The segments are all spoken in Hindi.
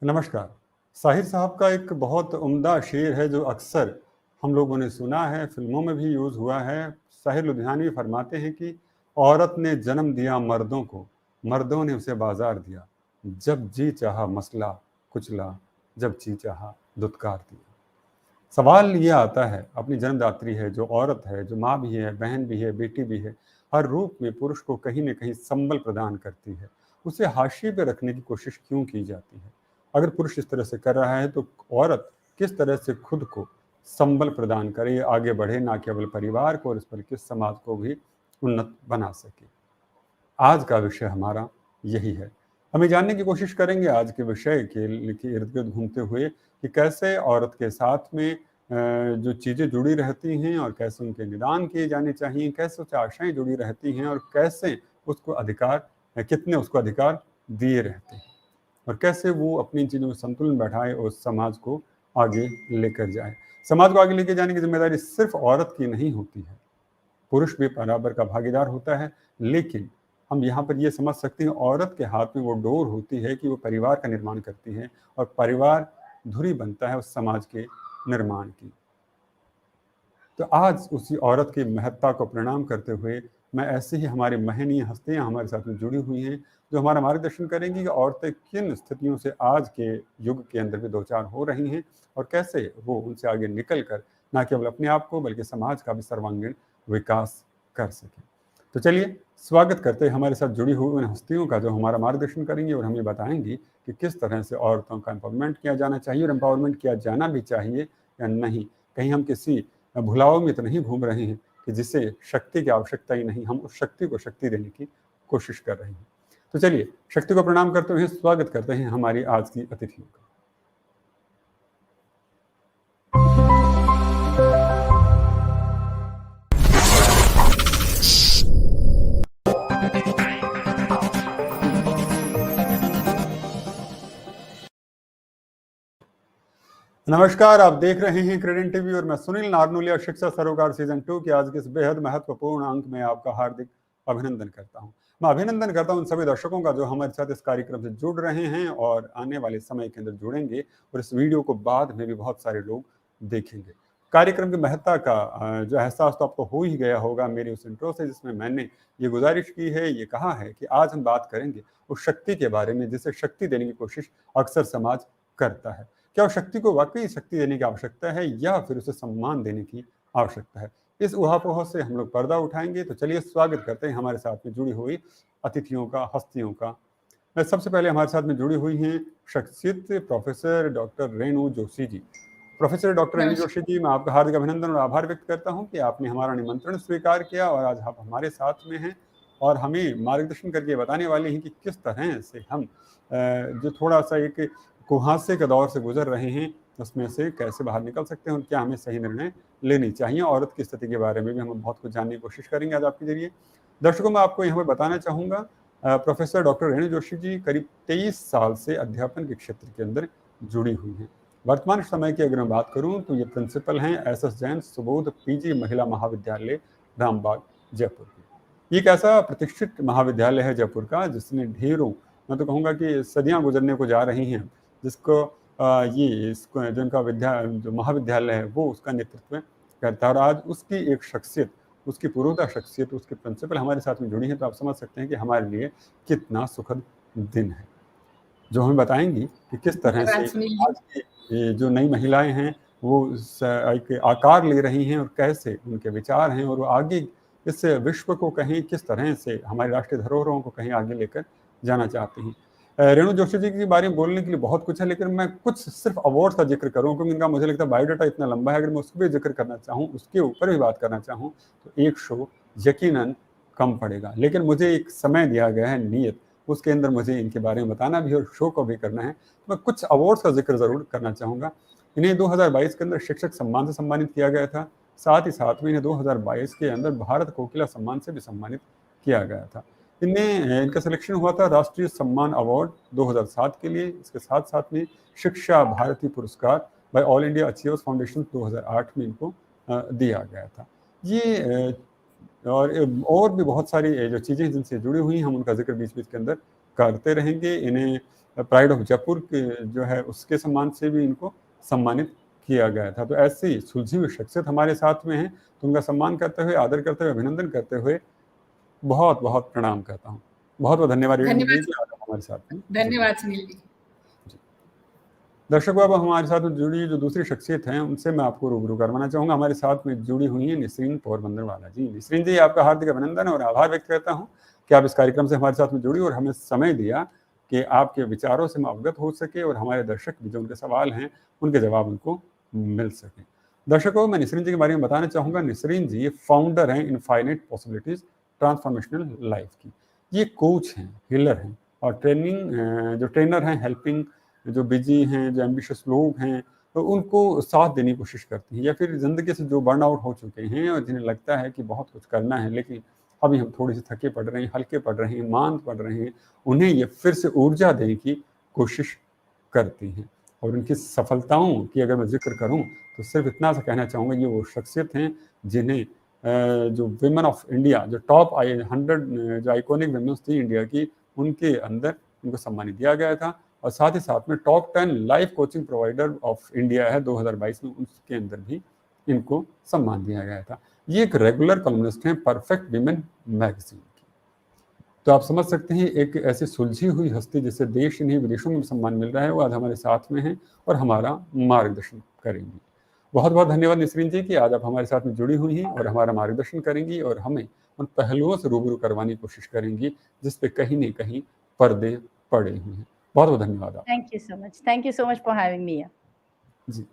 नमस्कार। साहिर साहब का एक बहुत उम्दा शेर है जो अक्सर हम लोगों ने सुना है, फ़िल्मों में भी यूज़ हुआ है। साहिर लुधियानवी फरमाते हैं कि औरत ने जन्म दिया मर्दों को, मर्दों ने उसे बाज़ार दिया। जब जी चाहा मसला कुचला, जब जी चाहा दुत्कार दिया। सवाल ये आता है, अपनी जन्मदात्री है, जो औरत है, जो माँ भी है, बहन भी है, बेटी भी है, हर रूप में पुरुष को कहीं न कहीं संबल प्रदान करती है। उसे हाशिए पे रखने की कोशिश क्यों की जाती है? अगर पुरुष इस तरह से कर रहा है तो औरत किस तरह से खुद को संबल प्रदान करे, आगे बढ़े, ना केवल परिवार को और इस बल्कि समाज को भी उन्नत बना सके। आज का विषय हमारा यही है। हम ये जानने की कोशिश करेंगे आज के विषय के इर्द-गिर्द घूमते हुए कि कैसे औरत के साथ में जो चीज़ें जुड़ी रहती हैं और कैसे उनके निदान किए जाने चाहिए, कैसे उससे आशाएँ जुड़ी रहती हैं और कैसे उसको कितने उसको अधिकार दिए रहते हैं और कैसे वो अपनी इन चीज़ों में संतुलन बैठाए और समाज को आगे लेकर जाए। समाज को आगे लेके जाने की ज़िम्मेदारी सिर्फ़ औरत की नहीं होती है। पुरुष भी बराबर का भागीदार होता है, लेकिन हम यहाँ पर ये समझ सकते हैं औरत के हाथ में वो डोर होती है कि वो परिवार का निर्माण करती है और परिवार धुरी बनता है उस समाज के निर्माण की। तो आज उसी औरत की महत्ता को प्रणाम करते हुए मैं ऐसे ही हमारी महनीय हस्तियाँ हमारे साथ में जुड़ी हुई हैं, जो हमारा मार्गदर्शन करेंगी कि औरतें किन स्थितियों से आज के युग के अंदर भी दो-चार हो रही हैं और कैसे वो उनसे आगे निकल कर ना केवल अपने आप को बल्कि समाज का भी सर्वांगीण विकास कर सकें। तो चलिए स्वागत करते हैं हमारे साथ जुड़ी हुई उन हस्तियों का जो हमारा मार्गदर्शन करेंगी और हमें बताएँगी कि किस तरह से औरतों का एम्पावरमेंट किया जाना चाहिए और एम्पावरमेंट किया जाना भी चाहिए या नहीं। कहीं हम किसी भुलाओं में तो नहीं घूम रहे हैं कि जिससे शक्ति की आवश्यकता ही नहीं, हम उस शक्ति को शक्ति देने की कोशिश कर रहे हैं। तो चलिए शक्ति को प्रणाम करते हुए स्वागत करते हैं हमारी आज की अतिथियों का। नमस्कार, आप देख रहे हैं क्रेडेंट टीवी और मैं सुनील नारनूलिया शिक्षा सरोकार सीजन 2 के आज के इस बेहद महत्वपूर्ण अंक में आपका हार्दिक अभिनंदन करता हूं। मैं अभिनंदन करता हूं उन सभी दर्शकों का जो हमारे साथ इस कार्यक्रम से जुड़ रहे हैं और आने वाले समय के अंदर जुड़ेंगे और इस वीडियो को बाद में भी बहुत सारे लोग देखेंगे। कार्यक्रम की महत्ता का जो एहसास तो आपको हो ही गया होगा मेरी उस इंट्रो से, जिसमें मैंने ये गुजारिश की है, ये कहा है कि आज हम बात करेंगे उस शक्ति के बारे में जिसे शक्ति देने की कोशिश अक्सर समाज करता है। क्या उस शक्ति को वाकई शक्ति देने की आवश्यकता है या फिर उसे सम्मान देने की आवश्यकता है? इस ऊहापोह से हम लोग पर्दा उठाएंगे। तो चलिए स्वागत करते हैं हमारे साथ में जुड़ी हुई अतिथियों का, हस्तियों का। सबसे पहले हमारे साथ में जुड़ी हुई हैं शख्सियत professor doctor Renu Joshi ji. Professor doctor Renu Joshi ji, मैं आपका हार्दिक अभिनंदन और आभार व्यक्त करता हूं कि आपने हमारा निमंत्रण स्वीकार किया और आज आप हमारे साथ में हैं और हमें मार्गदर्शन करके बताने वाले हैं कि किस तरह से हम जो थोड़ा सा एक कुहासे के दौर से गुजर रहे हैं उसमें से कैसे बाहर निकल सकते हैं और क्या हमें सही निर्णय लेनी चाहिए। औरत की स्थिति के बारे में भी हम बहुत कुछ जानने की कोशिश करेंगे आज आपके जरिए। दर्शकों, मैं आपको यहाँ पर बताना चाहूँगा, प्रोफेसर डॉक्टर रेणु जोशी जी करीब 23 साल से अध्यापन के क्षेत्र के अंदर जुड़ी हुई हैं। वर्तमान समय की अगर मैं बात करूं तो ये प्रिंसिपल हैं एसएस जैन सुबोध पीजी महिला महाविद्यालय रामबाग जयपुर की। ये एक ऐसा प्रतिष्ठित महाविद्यालय है जयपुर का जिसने ढेरों, मैं तो कहूँगा कि सदियां गुजरने को जा रही हैं, जिसको जो इनका जो महाविद्यालय है वो उसका नेतृत्व करता है और आज उसकी एक शख्सियत, उसकी पुरोधा शख्सियत, उसके प्रिंसिपल हमारे साथ में जुड़ी है। तो आप समझ सकते हैं कि हमारे लिए कितना सुखद दिन है, जो हमें बताएंगी कि किस तरह से धन्यवाद सुनील जी। आज की ये जो नई महिलाएं हैं वो एक आकार ले रही हैं और कैसे उनके विचार हैं और वो आगे इस विश्व को कहीं किस तरह से हमारी राष्ट्रीय धरोहरों को कहीं आगे लेकर जाना चाहती हैं। रेणु जोशी जी के बारे में बोलने के लिए बहुत कुछ है, लेकिन मैं कुछ सिर्फ अवार्ड का जिक्र करूँ क्योंकि इनका मुझे लगता है बायोडाटा इतना लंबा है। अगर मैं उसको भी जिक्र करना चाहूँ, उसके ऊपर भी बात करना चाहूँ तो एक शो यकीनन कम पड़ेगा, लेकिन मुझे एक समय दिया गया है नियत, उसके अंदर मुझे इनके बारे में बताना भी और शो को भी करना है। तो मैं कुछ अवार्ड्स का जिक्र ज़रूर करना चाहूँगा। इन्हें 2022 के अंदर शिक्षक सम्मान से सम्मानित किया गया था। साथ ही साथ में इन्हें 2022 के अंदर भारत कोकिला सम्मान से भी सम्मानित किया गया था। इनका सिलेक्शन हुआ था राष्ट्रीय सम्मान अवार्ड 2007 के लिए। इसके साथ-साथ में Shiksha Bharati Puraskar by all India achievers foundation 2008 में इनको दिया गया था। ये और भी बहुत सारी जो चीज़ें जिनसे जुड़ी हुई हैं हम उनका जिक्र बीच-बीच के अंदर करते रहेंगे। इन्हें प्राइड ऑफ जयपुर के जो है उसके सम्मान से भी इनको सम्मानित किया गया था। तो ऐसी सुलझी हुई शख्सियत हमारे साथ में है, तो उनका सम्मान करते हुए, आदर करते हुए, अभिनंदन करते हुए बहुत बहुत प्रणाम करता हूँ। बहुत बहुत धन्यवाद रेणु जी कि आप हमारे साथ में जुड़ी। धन्यवाद सुनील जी। दर्शकों, अब हमारे साथ में जुड़ी जो दूसरी शख्सियत हैं उनसे मैं आपको रूबरू करवाना चाहूँगा। हमारे साथ में जुड़ी हुई हैं निसरीन पोरबंदरवाला जी। निसरीन जी, आपका हार्दिक अभिनंदन और आभार व्यक्त करता हूँ कि आप इस कार्यक्रम से हमारे साथ में जुड़ी और हमें समय दिया कि आपके विचारों से हम अवगत हो सके और हमारे दर्शक भी जो उनके सवाल हैं उनके जवाब उनको मिल सके। दर्शकों, मैं निसरीन जी के बारे में बताना चाहूँगा। निसरीन जी फाउंडर हैं इनफाइनाइट पॉसिबिलिटीज ट्रांसफॉर्मेशनल लाइफ की। ये कोच हैं, हीलर हैं और जो ट्रेनर हैं, हेल्पिंग जो बिजी हैं, जो एम्बिशियस लोग हैं, तो उनको साथ देने की कोशिश करती हैं, या फिर ज़िंदगी से जो बर्न आउट हो चुके हैं और जिन्हें लगता है कि बहुत कुछ करना है लेकिन अभी हम थोड़े से थके पड़ रहे हैं, हल्के पड़ रहे हैं, मांद पड़ रहे हैं, उन्हें ये फिर से ऊर्जा देने की कोशिश करती हैं। और उनकी सफलताओं की अगर मैं जिक्र करूँ तो सिर्फ इतना सा कहना चाहूँगा, ये वो शख्सियत हैं जिन्हें जो विमेन ऑफ इंडिया, जो टॉप 100 जो आइकॉनिक विमेन्स थी इंडिया की, उनके अंदर उनको सम्मानित दिया गया था। और साथ ही साथ में top 10 life coaching provider of India है 2022 में, उसके अंदर भी इनको सम्मान दिया गया था। ये एक रेगुलर कॉलमनिस्ट हैं परफेक्ट विमेन मैगजीन की। तो आप समझ सकते हैं एक ऐसी सुलझी हुई हस्ती जिसे देश नहीं विदेशों में सम्मान मिल रहा है, वो आज हमारे साथ में है और हमारा मार्गदर्शन करेंगी। बहुत बहुत धन्यवाद निसरीन जी कि आज आप हमारे साथ में जुड़ी हुई हैं और हमारा मार्गदर्शन करेंगी और हमें उन पहलुओं से रूबरू करवाने की कोशिश करेंगी जिस पे कहीं न कहीं पर्दे पड़े हुए हैं। बहुत बहुत धन्यवाद आप। Thank you so much for having me जी।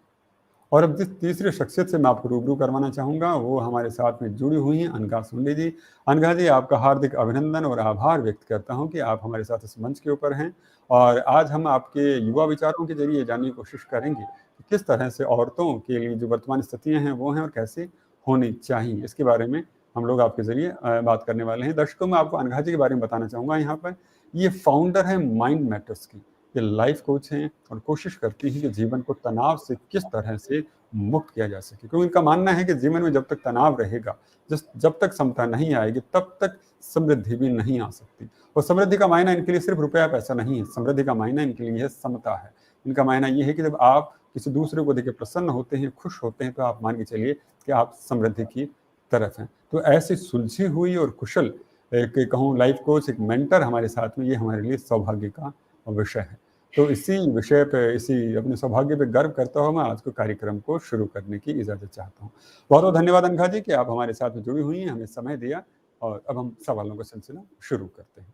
और अब जिस तीसरी शख्सियत से मैं आपको रूबरू करवाना चाहूँगा वो हमारे साथ में जुड़ी हुई हैं अनघा सुंडे जी। अनघा जी, आपका हार्दिक अभिनंदन और आभार व्यक्त करता हूँ कि आप हमारे साथ इस मंच के ऊपर हैं और आज हम आपके युवा विचारों के जरिए जानने की कोशिश करेंगे कि किस तरह से औरतों के लिए जो वर्तमान स्थितियाँ हैं वो हैं और कैसे होनी चाहिए। इसके बारे में हम लोग आपके ज़रिए बात करने वाले हैं। दर्शकों, मैं आपको अनघा जी के बारे में बताना चाहूँगा यहाँ पर। ये फाउंडर हैं माइंड मैटर्स की। ये लाइफ कोच हैं और कोशिश करती हैं कि जीवन को तनाव से किस तरह से मुक्त किया जा सके, क्योंकि इनका मानना है कि जीवन में जब तक तनाव रहेगा, जब तक समता नहीं आएगी, तब तक समृद्धि भी नहीं आ सकती। और समृद्धि का मायना इनके लिए सिर्फ रुपया पैसा नहीं है, समृद्धि का मायना इनके लिए है समता है। इनका मायना ये है कि जब आप किसी दूसरे को देख के प्रसन्न होते हैं, खुश होते हैं, तो आप मान के चलिए कि आप समृद्धि की तरफ हैं। तो ऐसी सुलझी हुई और कुशल एक कहूँ लाइफ कोच, एक मेंटर हमारे साथ में, ये हमारे लिए सौभाग्य का विषय है। तो इसी विषय पे, इसी अपने सौभाग्य पे गर्व करता हुआ मैं आज के कार्यक्रम को शुरू करने की इजाज़त चाहता हूँ। बहुत बहुत धन्यवाद अनघा जी कि आप हमारे साथ में जुड़ी हुई हैं, हमें समय दिया और अब हम सवालों का सिलसिला शुरू करते हैं।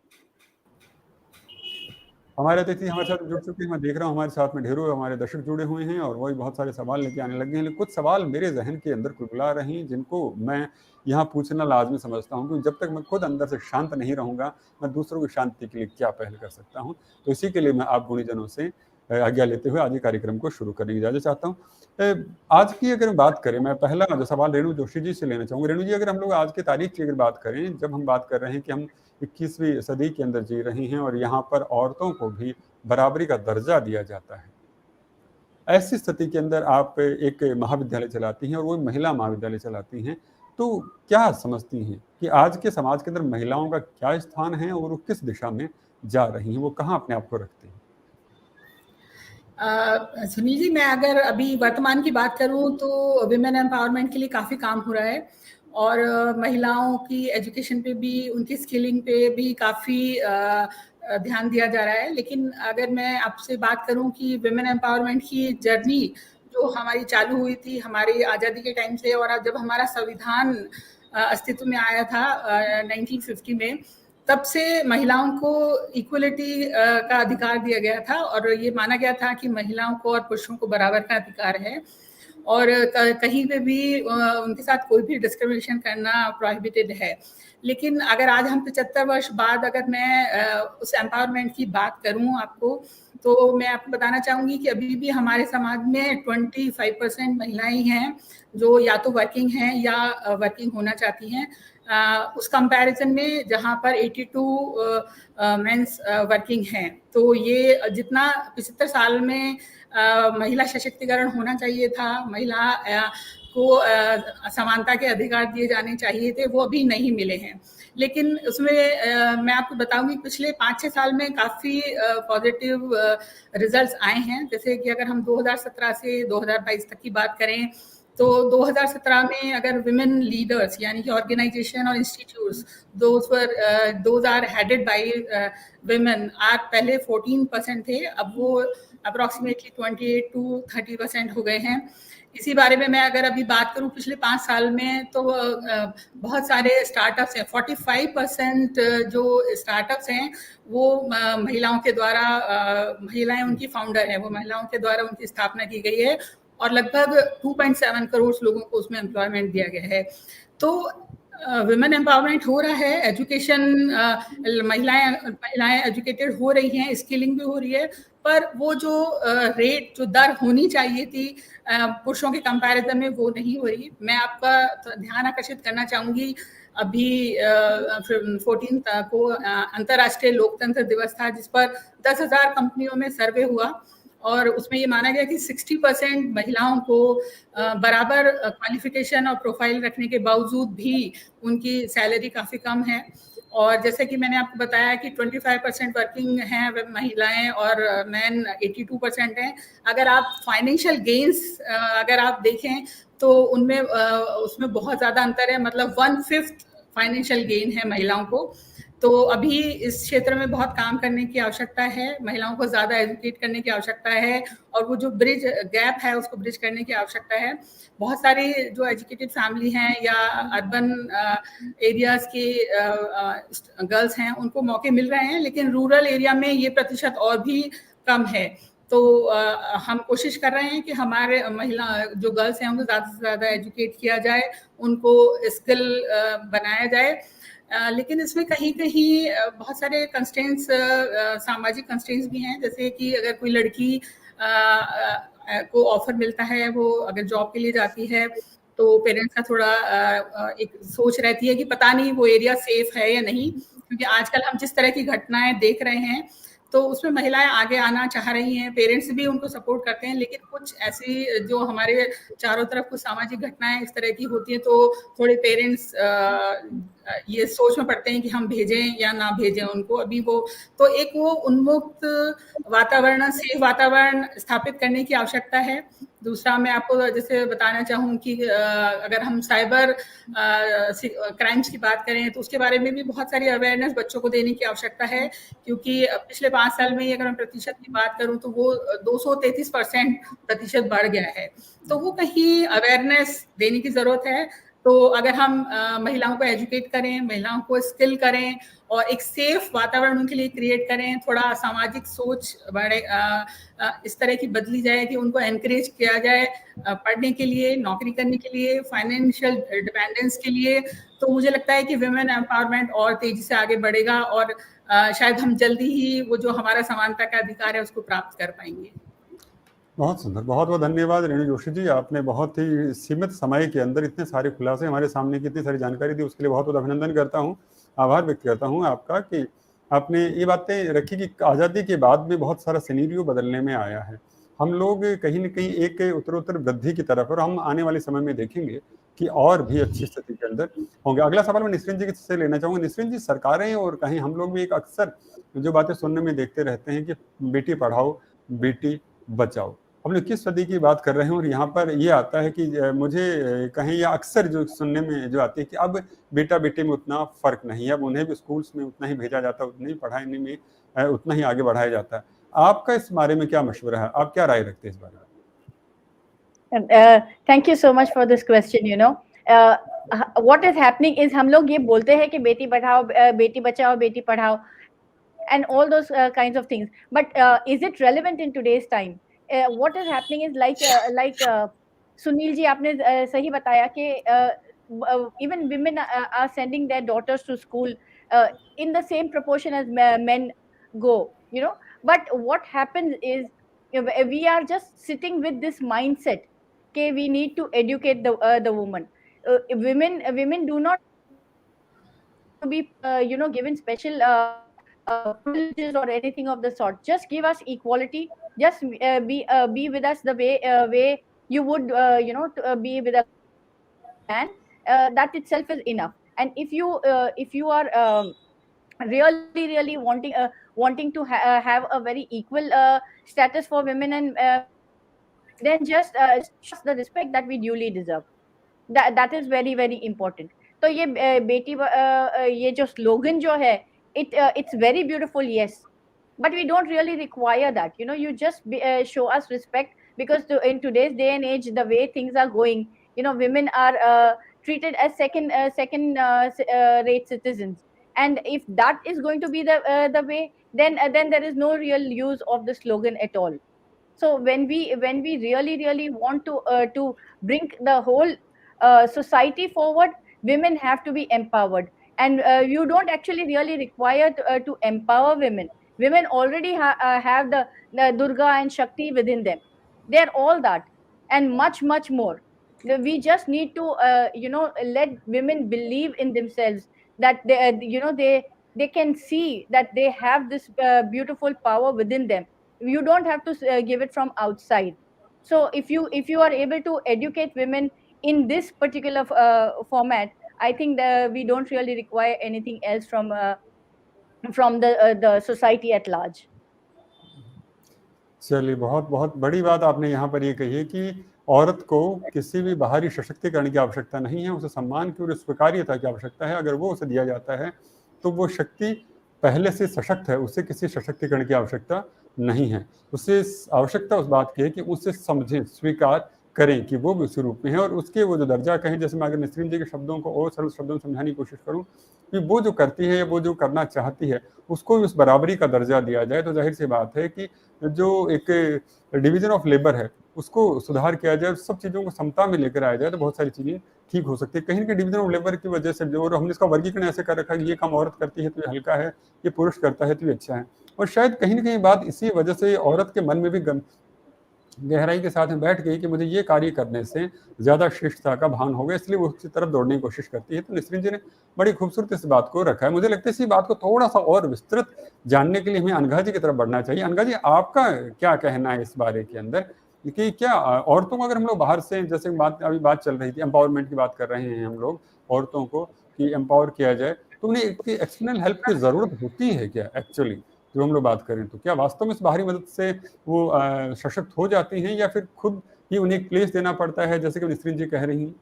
हमारे अतिथि हमारे साथ जुड़ चुके हैं। मैं देख रहा हूँ हमारे साथ में ढेरों हमारे दर्शक जुड़े हुए हैं और वही बहुत सारे सवाल लेके आने लगे हैं। लेकिन कुछ सवाल मेरे जहन के अंदर कुलबुला रहे हैं जिनको मैं यहाँ पूछना लाजमी समझता हूँ, क्योंकि जब तक मैं खुद अंदर से शांत नहीं रहूँगा, मैं दूसरों की शांति के लिए क्या पहल कर सकता हूँ। तो इसी के लिए मैं आप गुणीजनों से आज्ञा लेते हुए आज ये कार्यक्रम को शुरू करने की इजाज़त चाहता हूँ। आज की अगर बात करें, मैं पहला जो सवाल रेणु जोशी जी से लेना चाहूँगा। रेणु जी, अगर हम लोग आज की तारीख की अगर बात करें, जब हम बात कर रहे हैं कि हम 21वीं सदी के अंदर जी रहे हैं और यहाँ पर औरतों को भी बराबरी का दर्जा दिया जाता है, ऐसी स्थिति के अंदर आप एक महाविद्यालय चलाती हैं और वो महिला महाविद्यालय चलाती हैं, तो क्या समझती हैं कि आज के समाज के अंदर महिलाओं का क्या स्थान है और वो किस दिशा में जा रही हैं, वो कहाँ अपने आप को रखती हैं? सुनील जी, मैं अगर अभी वर्तमान की बात करूं तो विमेन एम्पावरमेंट के लिए काफ़ी काम हो रहा है और महिलाओं की एजुकेशन पे भी, उनकी स्किलिंग पे भी काफ़ी ध्यान दिया जा रहा है। लेकिन अगर मैं आपसे बात करूं कि विमेन एम्पावरमेंट की जर्नी जो हमारी चालू हुई थी हमारी आज़ादी के टाइम से, और जब हमारा संविधान अस्तित्व में आया था 1950 में, तब से महिलाओं को इक्वलिटी का अधिकार दिया गया था और ये माना गया था कि महिलाओं को और पुरुषों को बराबर का अधिकार है और कहीं पे भी उनके साथ कोई भी डिस्क्रिमिनेशन करना प्रोहिबिटेड है। लेकिन अगर आज हम 75 वर्ष बाद अगर मैं उस एम्पावरमेंट की बात करूं आपको, तो मैं आपको बताना चाहूँगी कि अभी भी हमारे समाज में 25% महिलाएं हैं जो या तो वर्किंग हैं या वर्किंग होना चाहती हैं। उस कंपैरिजन में जहाँ पर 82 मेंस वर्किंग हैं, तो ये जितना 75 साल में महिला सशक्तिकरण होना चाहिए था, महिला को समानता के अधिकार दिए जाने चाहिए थे, वो अभी नहीं मिले हैं। लेकिन उसमें मैं आपको बताऊंगी पिछले 5-6 साल में काफ़ी पॉजिटिव रिजल्ट्स आए हैं। जैसे कि अगर हम 2017 से 2022 तक की बात करें तो 2017 में अगर विमेन लीडर्स यानी कि ऑर्गेनाइजेशन और institutes those are headed by women are पहले 14% थे, अब वो अप्रोक्सीमेटली 28 to 30% हो गए हैं। इसी बारे में मैं अगर अभी बात करूं पिछले 5 साल में तो बहुत सारे स्टार्टअप्स हैं। 45% जो स्टार्टअप्स हैं वो महिलाओं के द्वारा, महिलाएं उनकी फाउंडर हैं, वो महिलाओं के द्वारा उनकी स्थापना की गई है और लगभग 2.7 करोड़ लोगों को उसमें एम्प्लॉयमेंट दिया गया है। तो विमेन एम्पावरमेंट हो रहा है, एजुकेशन, महिलाएं एजुकेटेड हो रही हैं, स्किलिंग भी हो रही है, पर वो जो रेट, जो दर होनी चाहिए थी पुरुषों के कंपैरिजन में, वो नहीं हो रही। मैं आपका ध्यान आकर्षित करना चाहूंगी, अभी 14 को अंतर्राष्ट्रीय लोकतंत्र दिवस था, जिस पर 10,000 कंपनियों में सर्वे हुआ और उसमें ये माना गया कि 60% महिलाओं को बराबर क्वालिफिकेशन और प्रोफाइल रखने के बावजूद भी उनकी सैलरी काफ़ी कम है। और जैसे कि मैंने आपको बताया कि 25% वर्किंग हैं महिलाएं और मैन 82% हैं। अगर आप फाइनेंशियल गेन्स अगर आप देखें तो उनमें उसमें बहुत ज़्यादा अंतर है, मतलब 1/5 फाइनेंशियल गेन है महिलाओं को। तो अभी इस क्षेत्र में बहुत काम करने की आवश्यकता है, महिलाओं को ज़्यादा एजुकेट करने की आवश्यकता है और वो जो ब्रिज गैप है उसको ब्रिज करने की आवश्यकता है। बहुत सारी जो एजुकेटेड फैमिली हैं या अर्बन एरियाज़ की गर्ल्स हैं उनको मौके मिल रहे हैं, लेकिन रूरल एरिया में ये प्रतिशत और भी कम है। तो हम कोशिश कर रहे हैं कि हमारे महिला जो गर्ल्स हैं उनको ज़्यादा से ज़्यादा एजुकेट किया जाए, उनको स्किल बनाया जाए। लेकिन इसमें कहीं कहीं बहुत सारे कंस्ट्रेंट्स, सामाजिक कंस्ट्रेंट्स भी हैं। जैसे कि अगर कोई लड़की को ऑफर मिलता है, वो अगर जॉब के लिए जाती है तो पेरेंट्स का थोड़ा एक सोच रहती है कि पता नहीं वो एरिया सेफ है या नहीं, क्योंकि आजकल हम जिस तरह की घटनाएं देख रहे हैं तो उसमें महिलाएं आगे आना चाह रही हैं, पेरेंट्स भी उनको सपोर्ट करते हैं, लेकिन कुछ ऐसी जो हमारे चारों तरफ कुछ सामाजिक घटनाएं इस तरह की होती हैं तो थोड़े पेरेंट्स ये सोच में पड़ते हैं कि हम भेजें या ना भेजें उनको। अभी वो तो एक वो उन्मुक्त वातावरण, सेफ वातावरण स्थापित करने की आवश्यकता है। दूसरा मैं आपको जैसे बताना चाहूँ कि अगर हम साइबर क्राइम्स की बात करें तो उसके बारे में भी बहुत सारी अवेयरनेस बच्चों को देने की आवश्यकता है, क्योंकि पिछले 5 साल में अगर मैं प्रतिशत की बात करूं तो वो 233% प्रतिशत बढ़ गया है। तो वो कहीं अवेयरनेस देने की जरूरत है। तो अगर हम महिलाओं को एजुकेट करें, महिलाओं को स्किल करें और एक सेफ वातावरण उनके लिए क्रिएट करें, थोड़ा सामाजिक सोच बढ़े, इस तरह की बदली जाए कि उनको एनकरेज किया जाए पढ़ने के लिए, नौकरी करने के लिए, फाइनेंशियल डिपेंडेंस के लिए, तो मुझे लगता है कि विमेन एम्पावरमेंट और तेजी से आगे बढ़ेगा और शायद हम जल्दी ही वो जो हमारा समानता का अधिकार है उसको प्राप्त कर पाएंगे। बहुत सुंदर, बहुत बहुत धन्यवाद रेणु जोशी जी। आपने बहुत ही सीमित समय के अंदर इतने सारे खुलासे हमारे सामने की इतनी सारी जानकारी दी, उसके लिए बहुत बहुत अभिनंदन करता हूँ, आभार व्यक्त करता हूँ आपका कि आपने ये बातें रखी कि आज़ादी के बाद भी बहुत सारा सिनेरियो बदलने में आया है। हम लोग कहीं न कहीं एक उत्तरोत्तर वृद्धि की तरफ, और हम आने वाले समय में देखेंगे कि और भी अच्छी स्थिति के अंदर होंगे। अगला सवाल मैं निसृन जी से लेना चाहूँगा। निसृन जी, सरकारें और कहीं हम लोग भी एक अक्सर जो बातें सुनने में देखते रहते हैं कि बेटी पढ़ाओ, बेटी बचाओ। हम लोग किस सदी की बात कर रहे हैं और यहाँ पर ये आता है कि मुझे कहीं या अक्सर जो सुनने में जो आती है कि अब बेटा बेटी में उतना फ़र्क नहीं है, अब उन्हें भी स्कूल्स में उतना ही भेजा जाता है, उतनी ही पढ़ाने में उतना ही आगे बढ़ाया जाता है। आपका इस बारे में क्या मशवरा है? आप क्या राय रखते हैं इस बारे में? Thank you so much for this question. You know, what is happening is हम लोग ये बोलते हैं कि Beti Padhao, Beti Bachao, Beti Padhao, and all those kinds of things. But is it relevant in today's time? What is happening is like Sunil ji आपने सही बताया कि even women are sending their daughters to school in the same proportion as men go. You know, but what happens is we are just sitting with this mindset. Okay, we need to educate the woman. Women do not be given special privileges or anything of the sort. Just give us equality. Just be with us the way you would be with a man, that itself is enough. And if you are really wanting to have a very equal status for women and men, then just show us the respect that we duly deserve. That is very very important. तो ये ये जो slogan जो है, it's very beautiful, yes, but we don't really require that. You just show us respect, because in today's day and age, the way things are going, women are treated as second rate citizens. And if that is going to be the way, then there is no real use of the slogan at all. So when we really want to bring the whole society forward, women have to be empowered. And you don't actually really require to empower women. Women already have the Durga and Shakti within them. They're all that, and much more. We just need to let women believe in themselves, that they can see that they have this beautiful power within them. You don't have to give it from outside. So if you are able to educate women in this particular format, I think that we don't really require anything else from the society at large. चलिए, बहुत बहुत बड़ी बात आपने यहाँ पर ये कही है कि औरत को किसी भी बाहरी सशक्तिकरण की आवश्यकता नहीं है, उसे सम्मान की और स्वीकार्यता की आवश्यकता है। अगर वो उसे दिया जाता है तो वो शक्ति पहले से सशक्त है, उसे किसी सशक्तिकरण की आवश्यकता नहीं है। उसे आवश्यकता उस बात की है कि उसे समझें, स्वीकार करें कि वो भी उसी रूप में है, और उसके वो जो दर्जा कहें, जैसे मैं अगर नसरीन जी के शब्दों को और सरल शब्दों में समझाने की कोशिश करूं कि वो जो करती है, वो जो करना चाहती है, उसको उस बराबरी का दर्जा दिया जाए, तो जाहिर सी बात है कि जो एक डिवीजन ऑफ लेबर है उसको सुधार किया जाए, सब चीज़ों को समता में लेकर आया जाए, तो बहुत सारी चीज़ें ठीक हो सकती है। कहीं ना कहीं डिवीजन ऑफ लेबर की वजह से जो, और हमने इसका वर्गीकरण ऐसे कर रखा है कि ये काम औरत करती है तो ये हल्का है, ये पुरुष करता है तो ये अच्छा है। और शायद कहीं ना कहीं बात इसी वजह से औरत के मन में भी गहराई के साथ में बैठ गई कि मुझे ये कार्य करने से ज़्यादा श्रेष्ठता का भान होगा, इसलिए वो उसकी तरफ दौड़ने की कोशिश करती है। तो नसरीन जी ने बड़ी खूबसूरत इस बात को रखा है। मुझे लगता है इसी बात को थोड़ा सा और विस्तृत जानने के लिए हमें अनघा जी की तरफ बढ़ना चाहिए। अनघा जी, आपका क्या कहना है इस बारे के अंदर कि क्या औरतों को, अगर हम लोग बाहर से, जैसे अभी बात चल रही थी, एम्पावरमेंट की बात कर रहे हैं हम लोग, औरतों को कि एम्पावर किया जाए, तो उन्हें एक्सटर्नल हेल्प की ज़रूरत होती है क्या एक्चुअली? जो हम लोग बात करें तो क्या वास्तव में इस बाहरी मदद से वो सशक्त हो जाती हैं, या फिर खुद ही उन्हें एक प्लेस देना पड़ता है, जैसे कि नसरीन जी कह रही हैं?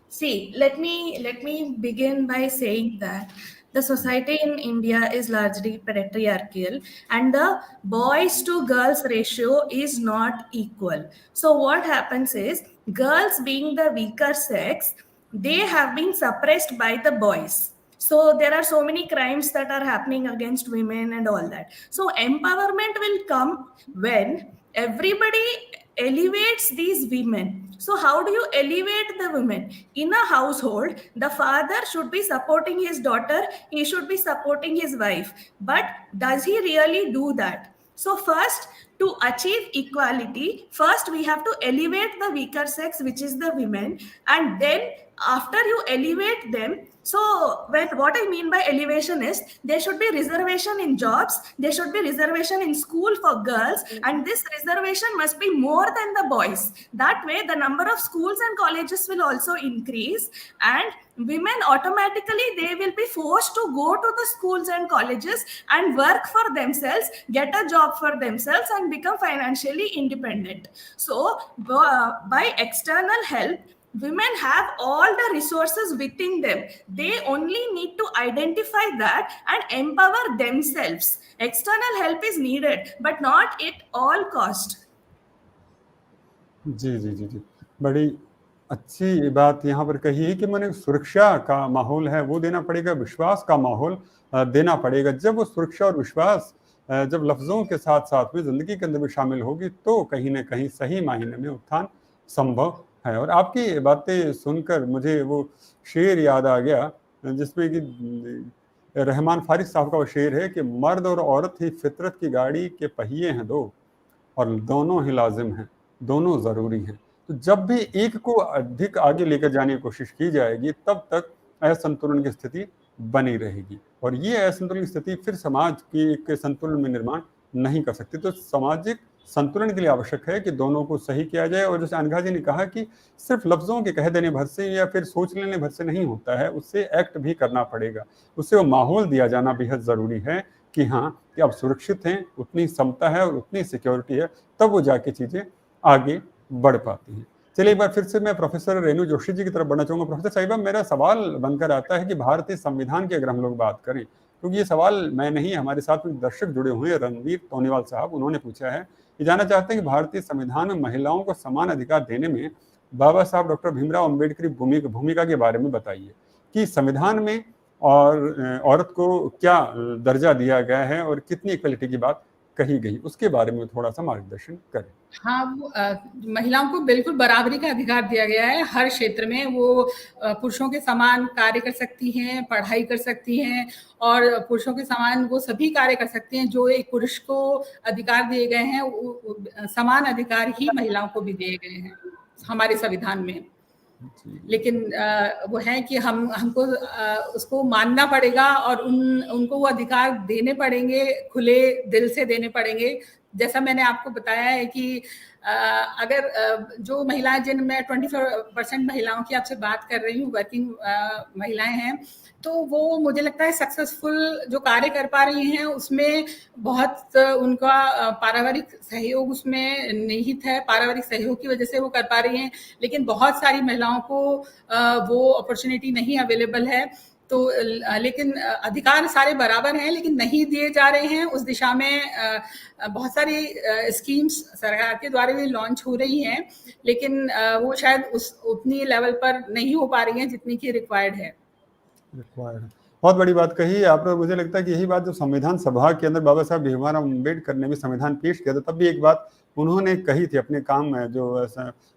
See, let me begin by saying that the society in India is largely patriarchal, and the boys to girls ratio is not equal. So what happens is, girls being the weaker sex, they have been suppressed by the boys. So there are so many crimes that are happening against women and all that. So empowerment will come when everybody elevates these women. So how do you elevate the women? In a household, the father should be supporting his daughter, he should be supporting his wife. But does he really do that? So first, to achieve equality, first we have to elevate the weaker sex, which is the women, and then after you elevate them, so what I mean by elevation is, there should be reservation in jobs, there should be reservation in school for girls, and this reservation must be more than the boys. That way the number of schools and colleges will also increase, and women automatically, they will be forced to go to the schools and colleges and work for themselves, get a job for themselves, and become financially independent. So by external help, women have all the resources within them. They only need to identify that and empower themselves. External help is needed, but not at all cost. जी जी जी जी, बड़ी अच्छी बात यहाँ पर कही है कि मैंने सुरक्षा का माहौल है वो देना पड़ेगा, विश्वास का माहौल देना पड़ेगा। जब वो सुरक्षा और विश्वास जब लफ्ज़ों के साथ साथ में ज़िंदगी के अंदर भी शामिल होगी, तो कहीं ना कहीं सही मायने में उत्थान संभव है। और आपकी बातें सुनकर मुझे वो शेर याद आ गया, जिसमें कि रहमान फारिक साहब का वो शेर है कि मर्द और औरत ही फितरत की गाड़ी के पहिए हैं दो, और दोनों ही लाजिम हैं, दोनों ज़रूरी हैं। तो जब भी एक को अधिक आगे लेकर जाने की कोशिश की जाएगी, तब तक असंतुलन की स्थिति बनी रहेगी, और ये असंतुलन की स्थिति फिर समाज की एक संतुलन में निर्माण नहीं कर सकती। तो सामाजिक संतुलन के लिए आवश्यक है कि दोनों को सही किया जाए। और जैसे अनघा जी ने कहा कि सिर्फ लफ्ज़ों के कह देने भर से या फिर सोच लेने भर से नहीं होता है, उससे एक्ट भी करना पड़ेगा, उससे वो माहौल दिया जाना बेहद ज़रूरी है कि हाँ, कि आप सुरक्षित हैं, उतनी समता है और उतनी सिक्योरिटी है, तब वो जाके चीज़ें आगे बढ़ पाती हैं। चलिए एक बार फिर से मैं प्रोफेसर रेणु जोशी जी की तरफ बढ़ना चाहूँगा। प्रोफेसर साहिबा, मेरा सवाल बनकर आता है कि भारतीय संविधान की अगर हम लोग बात करें, क्योंकि ये सवाल मैं नहीं, हमारे साथ में दर्शक जुड़े हुए हैं, रणवीर तोनीवाल साहब, उन्होंने पूछा है, ये जानना चाहते हैं कि भारतीय संविधान में महिलाओं को समान अधिकार देने में बाबा साहब डॉक्टर भीमराव अम्बेडकर की भूमिका के बारे में बताइए कि संविधान में और औरत को क्या दर्जा दिया गया है और कितनी इक्वलिटी की बात कही गई, उसके बारे में थोड़ा सा मार्गदर्शन करें। हाँ, वो महिलाओं को बिल्कुल बराबरी का अधिकार दिया गया है हर क्षेत्र में। वो पुरुषों के समान कार्य कर सकती हैं, पढ़ाई कर सकती हैं और पुरुषों के समान वो सभी कार्य कर सकती हैं जो एक पुरुष को अधिकार दिए गए हैं, समान अधिकार ही महिलाओं को भी दिए गए हैं हमारे संविधान में। लेकिन वो है कि हमको उसको मानना पड़ेगा और उनको वो अधिकार देने पड़ेंगे, खुले दिल से देने पड़ेंगे। जैसा मैंने आपको बताया है कि अगर जो महिलाएं, जिनमें 24% महिलाओं की आपसे बात कर रही हूँ, वर्किंग महिलाएं हैं, तो वो मुझे लगता है सक्सेसफुल जो कार्य कर पा रही हैं उसमें बहुत उनका पारिवारिक सहयोग उसमें निहित है। पारिवारिक सहयोग की वजह से वो कर पा रही हैं, लेकिन बहुत सारी महिलाओं को वो अपॉर्चुनिटी नहीं अवेलेबल है। तो लेकिन अधिकार सारे बराबर हैं, लेकिन नहीं दिए जा रहे हैं। उस दिशा में बहुत सारी स्कीम्स सरकार के द्वारा भी लॉन्च हो रही हैं, लेकिन वो शायद उतनी लेवल पर नहीं हो पा रही हैं जितनी की रिक्वायर्ड है। बहुत बड़ी बात कही आपने। मुझे लगता है कि यही बात जो संविधान सभा के अंदर बाबा साहब भीमराव अम्बेडकर ने भी संविधान पेश किया था, तब भी एक बात उन्होंने कही थी अपने काम में, जो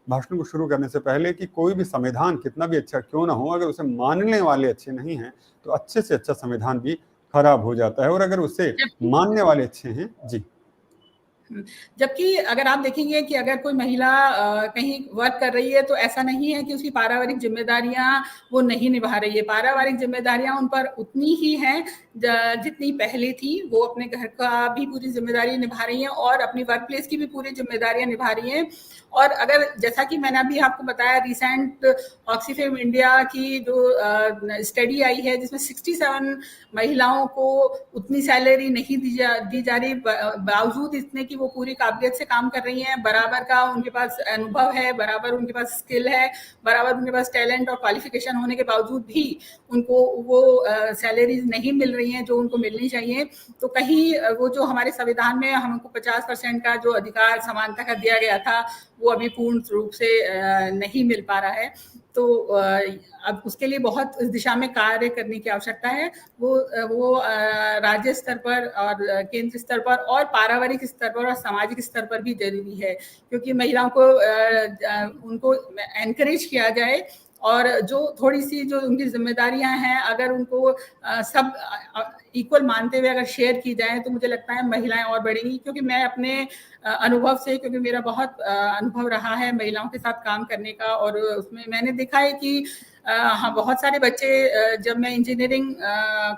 भाषण को शुरू करने से पहले, कि कोई भी संविधान कितना भी अच्छा क्यों ना हो, अगर उसे मानने वाले अच्छे नहीं हैं तो अच्छे से अच्छा संविधान भी खराब हो जाता है, और अगर उसे मानने वाले अच्छे हैं। जी। जबकि अगर आप देखेंगे कि अगर कोई महिला कहीं वर्क कर रही है तो ऐसा नहीं है कि उसकी पारिवारिक जिम्मेदारियां वो नहीं निभा रही है। पारिवारिक जिम्मेदारियां उन पर उतनी ही हैं जितनी पहले थी। वो अपने घर का भी पूरी जिम्मेदारी निभा रही हैं और अपनी वर्क प्लेस की भी पूरी जिम्मेदारियां निभा रही हैं। और अगर जैसा कि मैंने अभी आपको बताया, रिसेंट ऑक्सीफेम इंडिया की जो स्टडी आई है जिसमें 67 महिलाओं को उतनी सैलरी नहीं दी जा रही, बावजूद इतने कि वो पूरी काबिलियत से काम कर रही हैं, बराबर का उनके पास अनुभव है, बराबर उनके पास स्किल है, बराबर उनके पास टैलेंट और क्वालिफिकेशन होने के बावजूद भी उनको वो सैलरीज नहीं मिल रही हैं जो उनको मिलनी चाहिए। तो कहीं वो जो हमारे संविधान में हमको 50% का जो अधिकार समानता का दिया गया था वो अभी पूर्ण रूप से नहीं मिल पा रहा है। तो अब उसके लिए बहुत इस दिशा में कार्य करने की आवश्यकता है। वो राज्य स्तर पर और केंद्र स्तर पर और पारिवारिक स्तर पर और सामाजिक स्तर पर भी जरूरी है, क्योंकि महिलाओं को उनको एनकरेज किया जाए और जो थोड़ी सी जो उनकी जिम्मेदारियां हैं अगर उनको सब इक्वल मानते हुए अगर शेयर की जाए तो मुझे लगता है महिलाएं और बढ़ेंगी। क्योंकि मैं अपने अनुभव से, क्योंकि मेरा बहुत अनुभव रहा है महिलाओं के साथ काम करने का, और उसमें मैंने देखा है कि हाँ, बहुत सारे बच्चे, जब मैं इंजीनियरिंग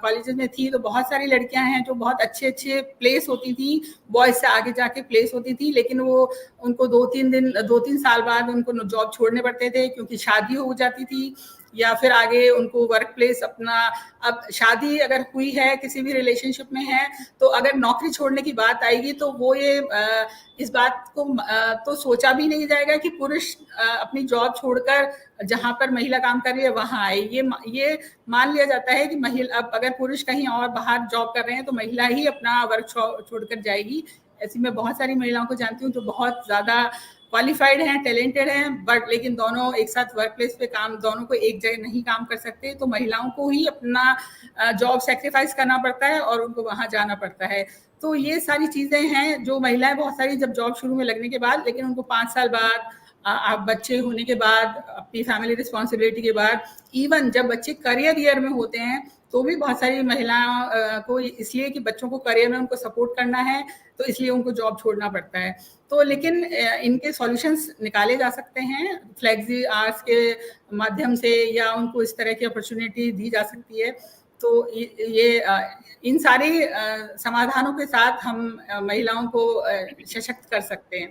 कॉलेजेस में थी तो बहुत सारी लड़कियां हैं जो बहुत अच्छे प्लेस होती थी, बॉयज से आगे जाके प्लेस होती थी, लेकिन वो उनको 2-3 साल बाद उनको जॉब छोड़ने पड़ते थे क्योंकि शादी हो जाती थी या फिर आगे उनको वर्क प्लेस अपना, अब शादी अगर हुई है किसी भी रिलेशनशिप में है तो अगर नौकरी छोड़ने की बात आएगी तो वो ये इस बात को तो सोचा भी नहीं जाएगा कि पुरुष अपनी जॉब छोड़कर जहां पर महिला काम कर रही है वहां आए। ये मान लिया जाता है कि महिला, अब अगर पुरुष कहीं और बाहर जॉब कर रहे हैं तो महिला ही अपना वर्क छोड़कर जाएगी। ऐसी मैं बहुत सारी महिलाओं को जानती हूँ जो बहुत ज्यादा क्वालिफाइड हैं, टैलेंटेड हैं, बट लेकिन दोनों एक साथ वर्क प्लेस पे काम, दोनों को एक जगह नहीं काम कर सकते, तो महिलाओं को ही अपना जॉब सेक्रीफाइस करना पड़ता है और उनको वहां जाना पड़ता है। तो ये सारी चीजें हैं जो महिलाएं बहुत सारी जब जॉब शुरू में लगने के बाद, लेकिन उनको 5 साल बाद, बच्चे होने के बाद, अपनी फैमिली रिस्पॉन्सिबिलिटी के बाद, इवन जब बच्चे करियर ईयर में होते हैं तो भी बहुत सारी महिलाओं को इसलिए कि बच्चों को करियर में उनको सपोर्ट करना है तो इसलिए उनको जॉब छोड़ना पड़ता है। तो लेकिन इनके सॉल्यूशंस निकाले जा सकते हैं फ्लेक्सी आवर्स के माध्यम से, या उनको इस तरह की अपॉर्चुनिटी दी जा सकती है। तो ये इन सारे समाधानों के साथ हम महिलाओं को सशक्त कर सकते हैं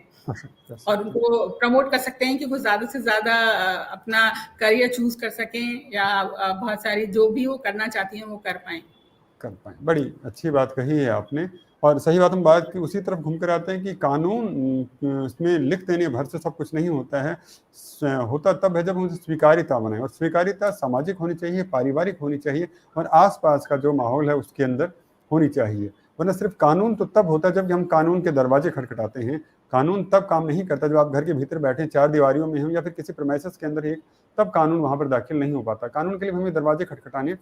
और उनको प्रमोट कर सकते हैं कि वो ज़्यादा से ज़्यादा अपना करियर चूज कर सकें या बहुत सारी जो भी वो करना चाहती हैं वो कर पाएं। बड़ी अच्छी बात कही है आपने, और सही बात हम बात की उसी तरफ घूम कर आते हैं कि कानून इसमें लिख देने भर से सब कुछ नहीं होता है, होता तब है जब हम स्वीकार्यता बनाएं, और स्वीकार्यता सामाजिक होनी चाहिए, पारिवारिक होनी चाहिए, और आसपास का जो माहौल है उसके अंदर होनी चाहिए। वरना सिर्फ कानून तो तब होता है जब हम कानून के दरवाजे खटखटाते हैं। कानून तब काम नहीं करता जब आप घर के भीतर बैठे 4 दीवारियों में हो या फिर किसी प्रेमाइसेस के अंदर एक, तब कानून वहां पर दाखिल नहीं हो पाता। कानून के लिए हमें दरवाजे खटखटाने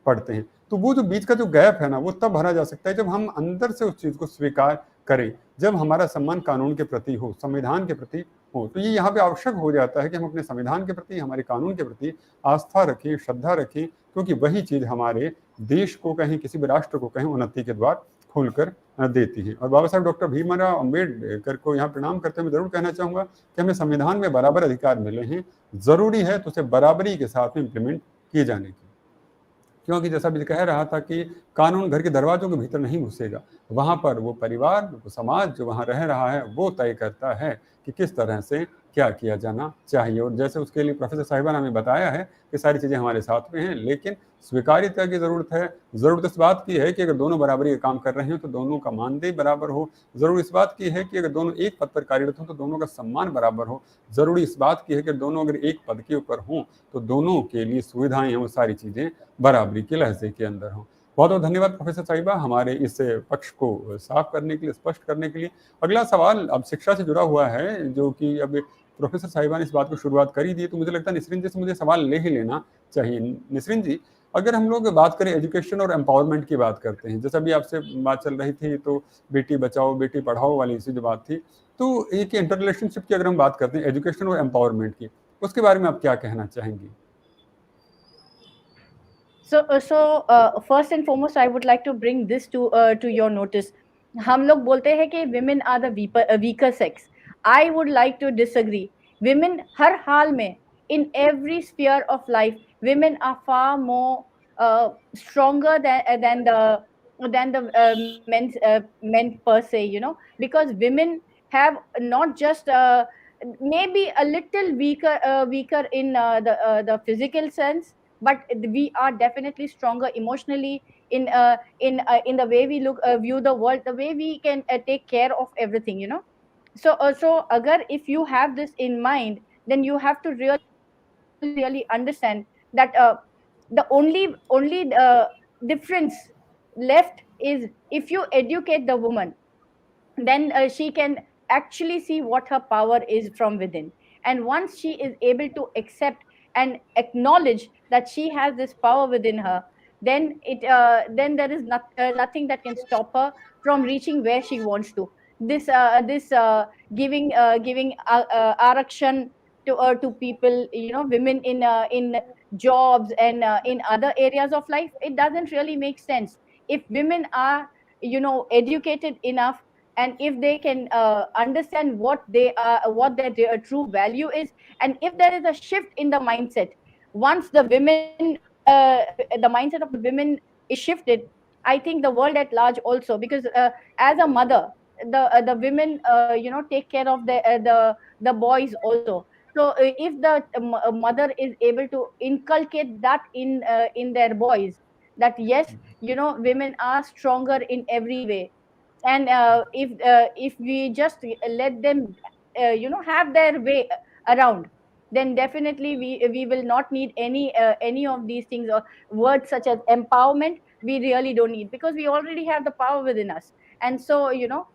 पड़ते हैं। तो वो जो बीच का जो गैप है ना, वो तब भरा जा सकता है जब हम अंदर से उस चीज को स्वीकार करें, जब हमारा सम्मान कानून के प्रति हो, संविधान के प्रति हो। तो ये यहाँ पे आवश्यक हो जाता है कि हम अपने संविधान के प्रति, हमारे कानून के प्रति आस्था रखें, श्रद्धा रखें, क्योंकि वही चीज हमारे देश को कहीं, किसी भी राष्ट्र को कहीं उन्नति के द्वार खोलकर देती है। और बाबा साहब डॉक्टर भीमराव अम्बेडकर को यहाँ प्रणाम करते हुए जरूर कहना चाहूंगा कि हमें संविधान में बराबर अधिकार मिले हैं, जरूरी है तो उसे बराबरी के साथ में इम्प्लीमेंट किए जाने की। क्योंकि जैसा भी कह रहा था कि कानून घर के दरवाजों के भीतर नहीं घुसेगा, वहां पर वो परिवार, वो समाज जो वहां रह रहा है वो तय करता है कि किस तरह से क्या किया जाना चाहिए। और जैसे उसके लिए प्रोफेसर साहिबा ने हमें बताया है कि सारी चीज़ें हमारे साथ में हैं, लेकिन स्वीकार्यता की ज़रूरत है। ज़रूरत इस बात की है कि अगर दोनों बराबरी का काम कर रहे हैं तो दोनों का मानदेय बराबर हो। ज़रूर इस बात की है कि अगर दोनों एक पद पर कार्यरत हों तो दोनों का सम्मान बराबर हो। ज़रूरी इस बात की है कि दोनों अगर एक पद के ऊपर हों तो दोनों के लिए सुविधाएं हैं, वो सारी चीज़ें बराबरी के लहजे के अंदर हों। बहुत बहुत धन्यवाद प्रोफेसर साहिबा हमारे इस पक्ष को साफ करने के लिए, स्पष्ट करने के लिए। अगला सवाल अब शिक्षा से जुड़ा हुआ है, जो कि अब प्रोफेसर साहिबा ने इस बात को शुरुआत कर ही दी, तो मुझे लगता है निसरीन जी से मुझे सवाल ले ही लेना चाहिए। निसरीन जी, अगर हम लोग बात करें एजुकेशन और एम्पावरमेंट की बात करते हैं, जैसा भी आपसे बात चल रही थी तो बेटी बचाओ बेटी पढ़ाओ वाली सी जो बात थी, तो एक इंटर रिलेशनशिप की अगर हम बात करते हैं एजुकेशन और एम्पावरमेंट की, उसके बारे में आप क्या कहना चाहेंगी? So first and foremost, I would like to bring this to your notice. हम लोग बोलते हैं कि women are the weaker sex. I would like to disagree. Women हर हाल में, in every sphere of life, women are far more stronger than the men per se, you know, because women have not just maybe a little weaker in the physical sense, but we are definitely stronger emotionally in the way we view the world, the way we can take care of everything, you know. So agar if you have this in mind, then you have to really understand that the only difference left is if you educate the woman, then she can actually see what her power is from within. And once she is able to accept and acknowledge that she has this power within her, then there is nothing that can stop her from reaching where she wants to. This giving arakshan to people, you know, women in jobs and in other areas of life, it doesn't really make sense. If women are, you know, educated enough, and if they can understand what they are, what their true value is, and if there is a shift in the mindset, once the women the mindset of the women is shifted, I think the world at large also, because as a mother, the women you know, take care of the boys also. So if the mother is able to inculcate that in their boys, that yes, you know, women are stronger in every way, and if we just let them you know, have their way around, then definitely we will not need any of these things, or words such as empowerment we really don't need, because we already have the power within us. And so, you know,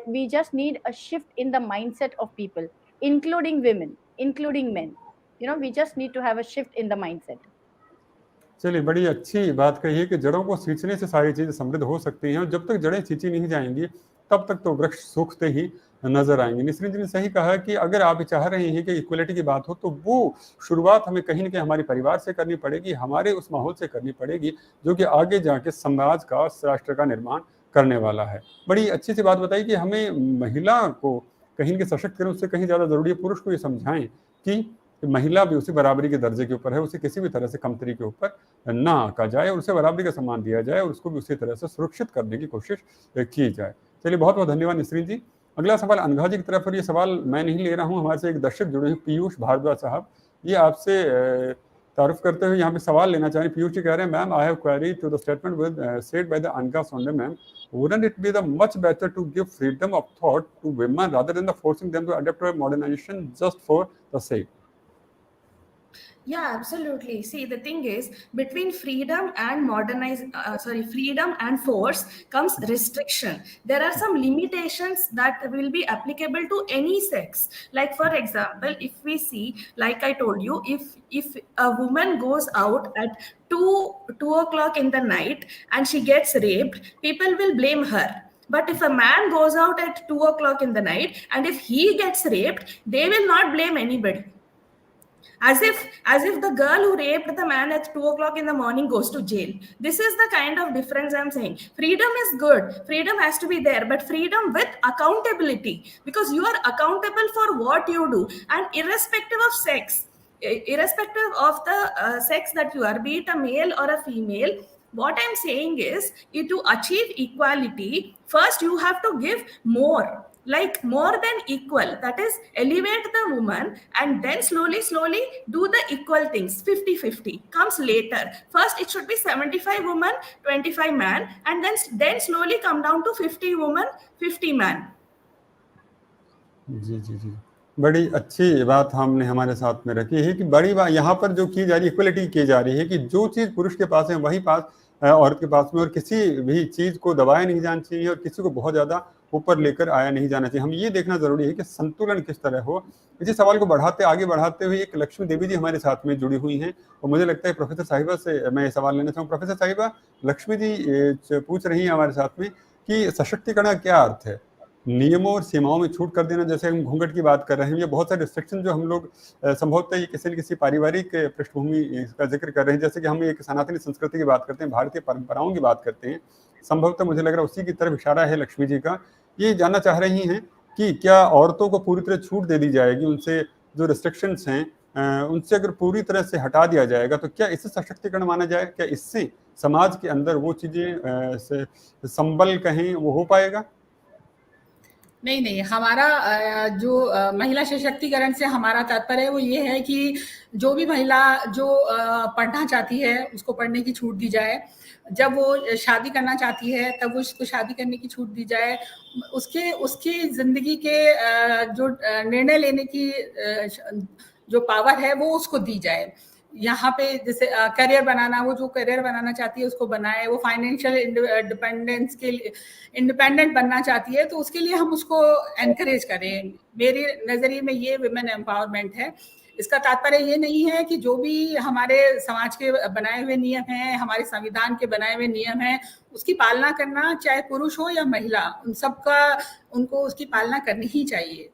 we just need a shift in the mindset of people, including women, including men. You know, we just need to have a shift in the mindset. चलिए, बड़ी अच्छी बात कही है कि जड़ों को सींचने से सारी चीजें समृद्ध हो सकती हैं, और जब तक जड़ें सींची नहीं जाएंगी तब तक तो वृक्ष सूखते ही नजर आएंगे। निसरीन जी ने सही कहा कि अगर आप चाह रहे हैं कि इक्वलिटी की बात हो, तो वो शुरुआत हमें कहीं ना कहीं हमारे परिवार से करनी पड़ेगी, हमारे उस माहौल से करनी पड़ेगी जो कि आगे जाके समाज का, राष्ट्र का निर्माण करने वाला है। बड़ी अच्छी सी बात बताई कि हमें महिला को कहीं के सशक्त करें, उससे कहीं ज्यादा जरूरी है पुरुष को ये समझाएं कि कि महिला भी उसी बराबरी के दर्जे के ऊपर है, उसे किसी भी तरह से कमतरी के ऊपर ना आंका जाए और उसे बराबरी का सम्मान दिया जाए और उसको भी उसी तरह से सुरक्षित करने की कोशिश की जाए। चलिए, बहुत बहुत धन्यवाद निसरीन जी। अगला सवाल अनघा जी की तरफ, और ये सवाल मैं नहीं ले रहा हूँ, हमारे से एक दर्शक जुड़े हैं पीयूष भारद्वाज साहब, ये आपसे तारुफ करते हुए यहाँ पे सवाल लेना चाह रहे हैं। पीयूष जी कह रहे हैं, ma'am I have query to the statement with said by the Anagha Sonde ma'am, wouldn't it be the much better to give freedom of thought to women rather than the forcing them to adapt to a modernization just for the sake? Yeah, absolutely. See, the thing is, between freedom and freedom and force comes restriction. There are some limitations that will be applicable to any sex. Like, for example, if we see, like I told you, if a woman goes out at 2 o'clock in the night and she gets raped, people will blame her. But if a man goes out at 2 o'clock in the night and if he gets raped, they will not blame anybody. As if the girl who raped the man at 2 o'clock in the morning goes to jail. This is the kind of difference I'm saying. Freedom is good. Freedom has to be there, but freedom with accountability, because you are accountable for what you do, and irrespective of sex, irrespective of the sex that you are, be it a male or a female. What I'm saying is, to achieve equality, first you have to give more, like more than equal, that is elevate the woman, and then slowly do the equal things. 50-50 comes later. First it should be 75 woman 25 man, and then slowly come down to 50 woman 50 man. जी जी जी, बड़ी अच्छी बात हमने हमारे साथ में रखी है कि बड़ी बात यहाँ पर जो की जा रही है, इक्वलिटी की जा रही है कि जो चीज़ पुरुष के पास है वही पास औरत के पास में, और किसी भी चीज़ को दबाया नहीं जाना चाहिए और किसी को बहुत ज़्यादा ऊपर लेकर आया नहीं जाना चाहिए। हम ये देखना ज़रूरी है कि संतुलन किस तरह हो। इसी सवाल को आगे बढ़ाते हुए एक लक्ष्मी देवी जी हमारे साथ में जुड़ी हुई हैं, और मुझे लगता है प्रोफेसर साहिबा से मैं ये सवाल लेना चाहूँ। प्रोफेसर साहिबा, लक्ष्मी जी पूछ रही हैं हमारे साथ में कि सशक्तिकरण का क्या अर्थ है? नियमों और सीमाओं में छूट कर देना, जैसे हम घूंघट की बात कर रहे हैं, ये बहुत सारे रिस्ट्रिक्शन जो हम लोग संभवतः ये किसी न किसी पारिवारिक पृष्ठभूमि का जिक्र कर रहे हैं, जैसे कि हम एक सनातनी संस्कृति की बात करते हैं, भारतीय परंपराओं की बात करते हैं, संभवतः मुझे लग रहा है उसी की तरफ इशारा है लक्ष्मी जी का। ये जानना चाह रही हैं कि क्या औरतों को पूरी तरह छूट दे दी जाएगी, उनसे जो रिस्ट्रिक्शंस हैं उनसे अगर पूरी तरह से हटा दिया जाएगा तो क्या इससे सशक्तिकरण माना जाए? क्या इससे समाज के अंदर वो चीज़ें संबल कहें वो हो पाएगा? नहीं, हमारा जो महिला सशक्तिकरण से हमारा तात्पर्य वो ये है कि जो भी महिला जो पढ़ना चाहती है उसको पढ़ने की छूट दी जाए, जब वो शादी करना चाहती है तब वो उसको शादी करने की छूट दी जाए, उसकी जिंदगी के जो निर्णय लेने की जो पावर है वो उसको दी जाए। यहाँ पे जैसे करियर बनाना, वो जो करियर बनाना चाहती है उसको बनाए, वो फाइनेंशियल इंडिपेंडेंस के लिए इंडिपेंडेंट बनना चाहती है तो उसके लिए हम उसको एनकरेज करें। मेरे नज़रिए में ये विमेन एम्पावरमेंट है। इसका तात्पर्य ये नहीं है कि जो भी हमारे समाज के बनाए हुए नियम हैं, हमारे संविधान के बनाए हुए नियम हैं, उसकी पालना करना, चाहे पुरुष हो या महिला, उनको उसकी पालना करनी ही चाहिए।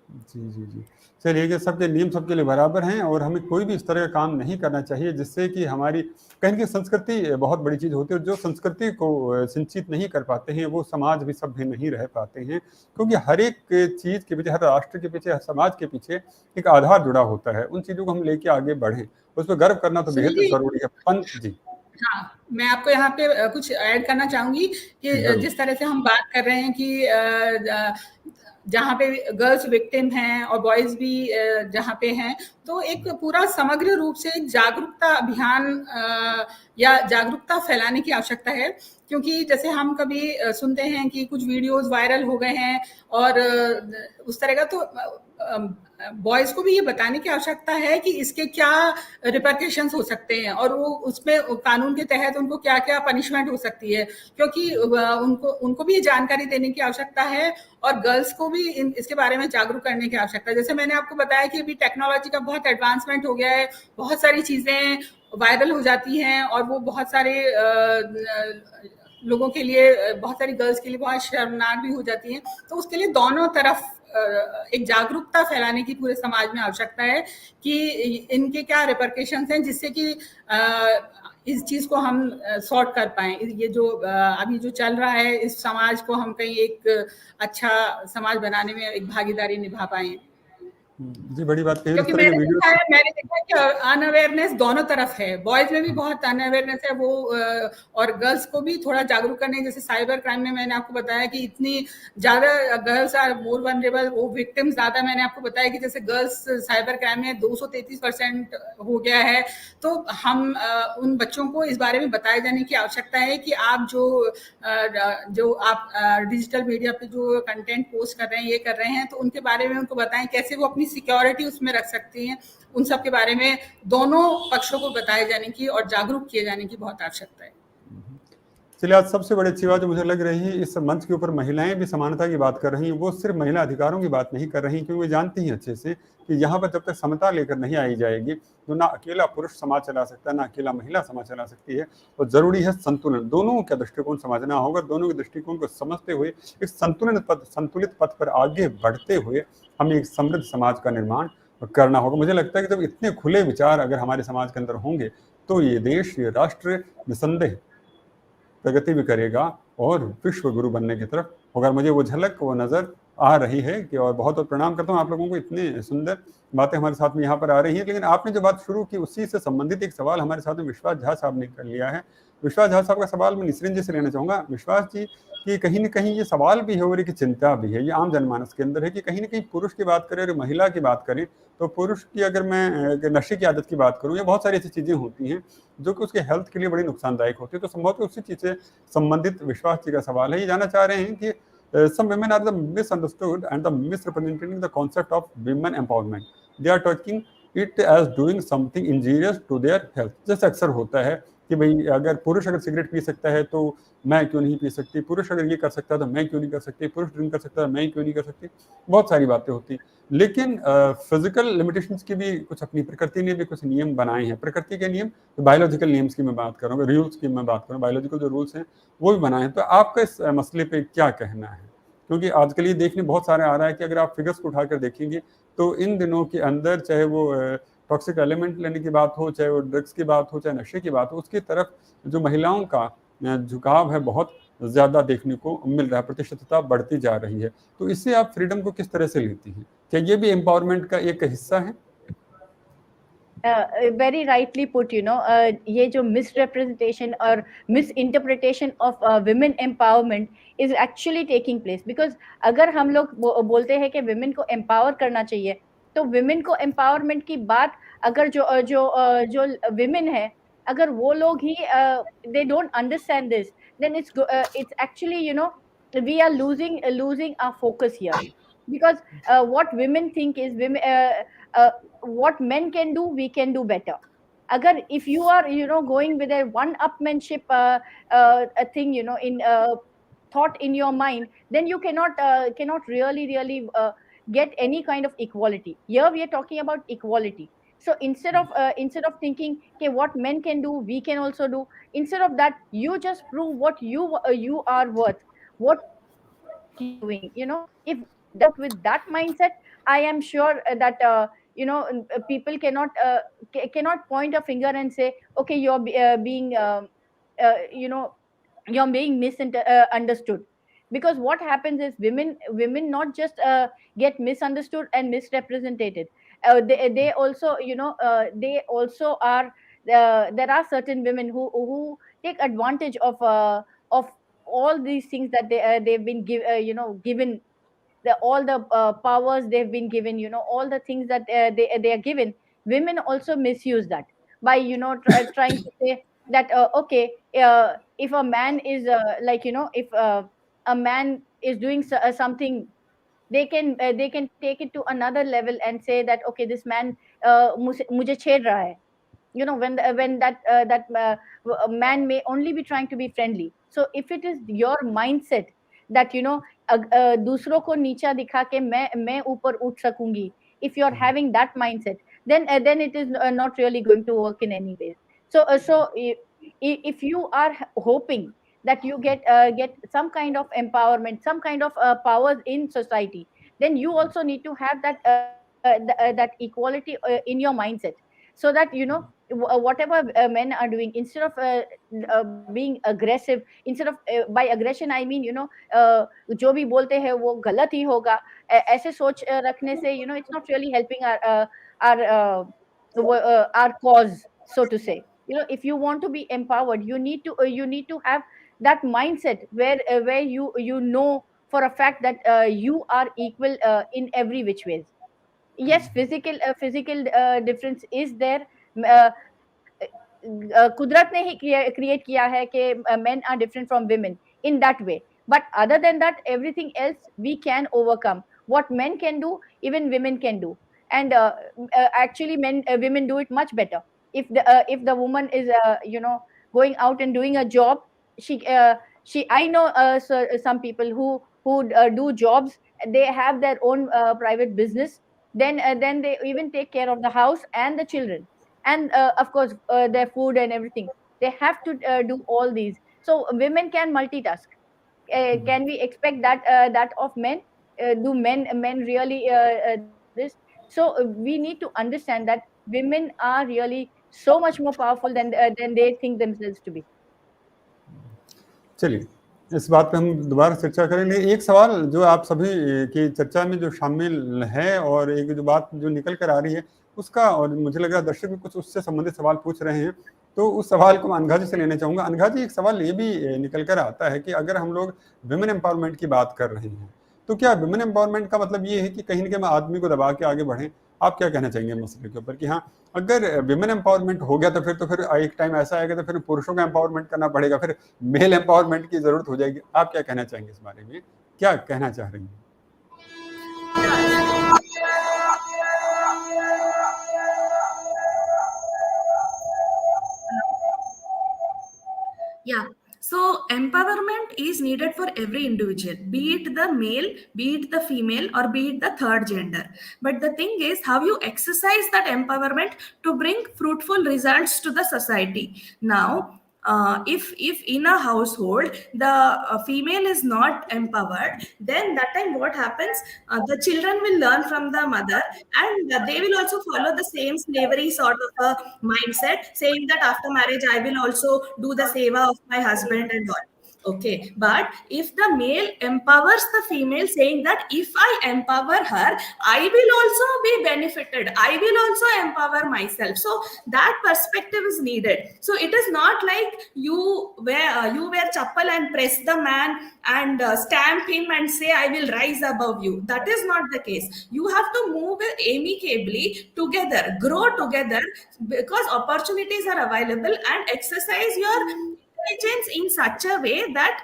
जी जी जी, चलिए कि सबके नियम सबके लिए बराबर हैं और हमें कोई भी इस तरह का काम नहीं करना चाहिए जिससे कि हमारी कहीं की संस्कृति बहुत बड़ी चीज़ होती है, और जो संस्कृति को सिंचित नहीं कर पाते हैं वो समाज भी सभ्य नहीं रह पाते हैं, क्योंकि हर एक चीज़ के पीछे, हर राष्ट्र के पीछे, हर समाज के पीछे एक आधार जुड़ा होता है। उन चीज़ों को हम लेके आगे बढ़ें, उस पर गर्व करना तो बेहद जरूरी है। पंत जी। हाँ, मैं आपको यहाँ पे कुछ ऐड करना चाहूंगी कि जिस तरह से हम बात कर रहे हैं कि जहाँ पे गर्ल्स विक्टिम हैं और बॉयज भी जहाँ पे हैं, तो एक पूरा समग्र रूप से एक जागरूकता अभियान या जागरूकता फैलाने की आवश्यकता है। क्योंकि जैसे हम कभी सुनते हैं कि कुछ वीडियोस वायरल हो गए हैं और उस तरह का, तो बॉयज को भी ये बताने की आवश्यकता है कि इसके क्या रिपरकशंस हो सकते हैं और वो उसमें कानून के तहत उनको क्या क्या पनिशमेंट हो सकती है, क्योंकि उनको भी ये जानकारी देने की आवश्यकता है और गर्ल्स को भी इसके बारे में जागरूक करने की आवश्यकता है। जैसे मैंने आपको बताया कि अभी टेक्नोलॉजी का बहुत एडवांसमेंट हो गया है, बहुत सारी चीज़ें वायरल हो जाती हैं और वो बहुत सारे लोगों के लिए, बहुत सारी गर्ल्स के लिए बहुत शर्मनाक भी हो जाती हैं। तो उसके लिए दोनों तरफ एक जागरूकता फैलाने की पूरे समाज में आवश्यकता है कि इनके क्या रिपरकशंस हैं, जिससे कि इस चीज़ को हम सॉर्ट कर पाएं। ये जो अभी जो चल रहा है, इस समाज को हम कहीं एक अच्छा समाज बनाने में एक भागीदारी निभा पाएं। जी, बड़ी बात कही। इस क्योंकि तरह के मैंने वीडियो देखा है कि अनअवेयरनेस दोनों तरफ है, बॉयज में भी बहुत अनअवेयरनेस है वो, और गर्ल्स को भी थोड़ा जागरूक करने, जैसे साइबर क्राइम में मैंने आपको बताया कि इतनी ज्यादा गर्ल्स आर मोर वनरेबल, वो विक्टिम्स ज्यादा, मैंने आपको बताया कि जैसे गर्ल्स साइबर क्राइम में 233% हो गया है। तो हम उन बच्चों को इस बारे में बताए जाने की आवश्यकता है कि आप जो आप डिजिटल मीडिया पे जो कंटेंट पोस्ट कर रहे हैं, ये कर रहे हैं, तो उनके बारे में उनको बताएं, कैसे वो अपनी सिक्योरिटी उसमें रख सकती हैं। उन सब के बारे में दोनों पक्षों को बताए जाने की और जागरूक किए जाने की बहुत आवश्यकता है। चलिए, आज सबसे बड़ी अच्छी बात जो मुझे लग रही है, इस मंच के ऊपर महिलाएं भी समानता की बात कर रही हैं। वो सिर्फ महिला अधिकारों की बात नहीं कर रही, क्योंकि वो जानती हैं अच्छे से कि यहाँ पर जब तक समता लेकर नहीं आई जाएगी, तो ना अकेला पुरुष समाज चला सकता है, ना अकेला महिला समाज चला सकती है। और जरूरी है संतुलन, दोनों का दृष्टिकोण समझना होगा। दोनों के दृष्टिकोण को समझते हुए एक संतुलित पथ पर आगे बढ़ते हुए हमें एक समृद्ध समाज का निर्माण करना होगा। मुझे लगता है कि जब इतने खुले विचार अगर हमारे समाज के अंदर होंगे, तो ये देश, ये राष्ट्र निसंदेह प्रगति भी करेगा और विश्व गुरु बनने की तरफ होगा। मुझे वो झलक, वो नज़र आ रही है कि, और बहुत बहुत प्रणाम करता हूँ आप लोगों को, इतने सुंदर बातें हमारे साथ में यहाँ पर आ रही हैं। लेकिन आपने जो बात शुरू की, उसी से संबंधित एक सवाल हमारे साथ में विश्वास झा साहब ने कर लिया है। विश्वास झा साहब का सवाल मैं निसरन जी से लेना चाहूँगा। विश्वास जी, कि कहीं न कहीं ये सवाल भी है और एक चिंता भी है, ये आम जनमानस के अंदर है कि कहीं न कहीं पुरुष की बात करें और महिला की बात करें, तो पुरुष की अगर मैं नशे की आदत की बात करूँ, या बहुत सारी ऐसी चीज़ें होती हैं जो कि उसके हेल्थ के लिए बड़ी नुकसानदायक होती है। तो संभवतः उसी चीज़ से संबंधित विश्वास जी का सवाल है। ये जानना चाह रहे हैं कि some women are the misunderstood and the misrepresenting the concept of women empowerment. They are taking it as doing something injurious to their health. जैसे अक्सर होता है कि भाई अगर पुरुष अगर सिगरेट पी सकता है तो मैं क्यों नहीं पी सकती, पुरुष अगर ये कर सकता है तो मैं क्यों नहीं कर सकती, पुरुष ड्रिंक कर सकता है मैं क्यों नहीं कर सकती। बहुत सारी बातें होती हैं। लेकिन फिजिकल लिमिटेशंस की भी कुछ अपनी प्रकृति ने भी कुछ नियम बनाए हैं। प्रकृति के नियम, बायोलॉजिकल नियम्स की मैं बात करूँगा, रूल्स की मैं बात करूँ, बायोलॉजिकल जो रूल्स हैं वो भी बनाए हैं। तो आपका इस मसले पे क्या कहना है? क्योंकि आजकल ये देखने बहुत सारे आ रहा है कि अगर आप फिगर्स को उठाकर देखेंगे, तो इन दिनों के अंदर चाहे वो टॉक्सिक एलिमेंट लेने की बात हो, चाहे वो ड्रग्स की बात हो, चाहे नशे की बात हो, उसकी तरफ जो महिलाओं का झुकाव है बहुत ज़्यादा देखने को मिल रहा है, प्रतिशतता बढ़ती जा रही है। तो इससे आप फ्रीडम को किस तरह से लेती हैं? क्या ये भी एम्पावरमेंट का एक हिस्सा है? Very rightly put, ये जो misrepresentation और misinterpretation of women empowerment is actually taking place, because अगर हम लोग बोलते हैं कि women को empower करना चाहिए, तो women को empowerment की बात अगर जो women है, अगर वो लोग ही they don't understand this, then it's actually, we are losing our focus here, because what women think is what men can do, we can do better. Agar if you are going with a one upmanship a thing, in thought in your mind, then you cannot really get any kind of equality. Here we are talking about equality. So instead of thinking, okay, what men can do we can also do, instead of that, you just prove what you are worth, what you doing, if with that mindset, I am sure that people cannot point a finger and say, okay, you're being you know you're being misunderstood. Because what happens is women not just get misunderstood and misrepresented, they also they also are there are certain women who take advantage of all these things that they've been given, all the powers they've been given, all the things that they are given. Women also misuse that by trying to say that okay, if a man is if a man is doing something, they can take it to another level and say that okay, this man mujhe chhed raha hai, when that man may only be trying to be friendly. So if it is your mindset that दूसरों को नीचा दिखा के मैं ऊपर उठ सकूंगी, if you are having that mindset, then it is not really going to work in any way. So if you are hoping that you get some kind of empowerment, some kind of powers in society, then you also need to have that that equality in your mindset, so that whatever men are doing, instead of being aggressive, instead of by aggression I mean, जो भी बोलते हैं वो गलत ही होगा, ऐसे सोच रखने से, it's not really helping our cause, so to say. If you want to be empowered, you need to have that mindset where you know for a fact that you are equal in every which ways. Yes, physical difference is there. uh, कुदरत ने ही क्रिएट किया है कि men are different from women in that way, but other than that everything else we can overcome. What men can do, even women can do. And actually women do it much better. If the woman is going out and doing a job, she I know some people who do jobs, they have their own private business, then they even take care of the house and the children, and of course their food and everything. They have to do all these, so women can multitask. Can we expect that of men? Do men really this? So we need to understand that women are really so much more powerful than they think themselves to be. चलिए, इस बात पे हम दोबारा चर्चा करेंगे। एक सवाल जो आप सभी की चर्चा में जो शामिल है और एक जो बात जो निकल कर आ रही है उसका, और मुझे लग रहा है दर्शक भी कुछ उससे संबंधित सवाल पूछ रहे हैं, तो उस सवाल को मैं अनघा जी से लेना चाहूँगा। अनघा जी, एक सवाल ये भी निकल कर आता है कि अगर हम लोग विमेन एम्पावरमेंट की बात कर रहे हैं, तो क्या विमेन एम्पावरमेंट का मतलब ये है कि कहीं न कहीं हम आदमी को दबा के आगे बढ़ें? आप क्या कहना चाहेंगे मसले के ऊपर कि हाँ, अगर विमेन एम्पावरमेंट हो गया तो फिर एक टाइम ऐसा आएगा तो फिर पुरुषों का एम्पावरमेंट करना पड़ेगा, फिर मेल एम्पावरमेंट की जरूरत हो जाएगी। आप क्या कहना चाहेंगे इस बारे में? क्या कहना चाह रही हैं? Yeah. So empowerment is needed for every individual, be it the male, be it the female, or be it the third gender. But the thing is how you exercise that empowerment to bring fruitful results to the society. Now, if in a household the female is not empowered, then that time what happens? The children will learn from the mother, and they will also follow the same slavery sort of a mindset, saying that after marriage I will also do the seva of my husband and all. Okay, but if the male empowers the female, saying that if I empower her, I will also be benefited, I will also empower myself. So that perspective is needed. So it is not like you wear chappal and press the man and stamp him and say I will rise above you. That is not the case. You have to move amicably together, grow together, because opportunities are available, and exercise your intelligence in such a way that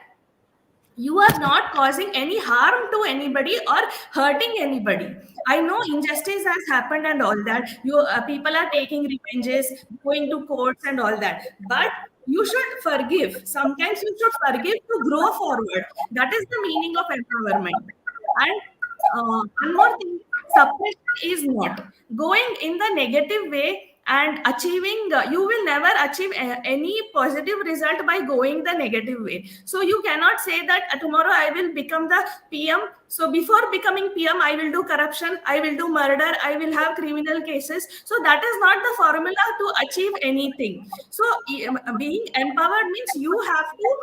you are not causing any harm to anybody or hurting anybody. I know injustice has happened and all that. People are taking revenges, going to courts and all that. But you should forgive. Sometimes you should forgive to grow forward. That is the meaning of empowerment. And one more thing, suppression is not going in the negative way and achieving. You will never achieve any positive result by going the negative way. So you cannot say that tomorrow I will become the PM. So before becoming PM, I will do corruption, I will do murder, I will have criminal cases. So that is not the formula to achieve anything. So being empowered means you have to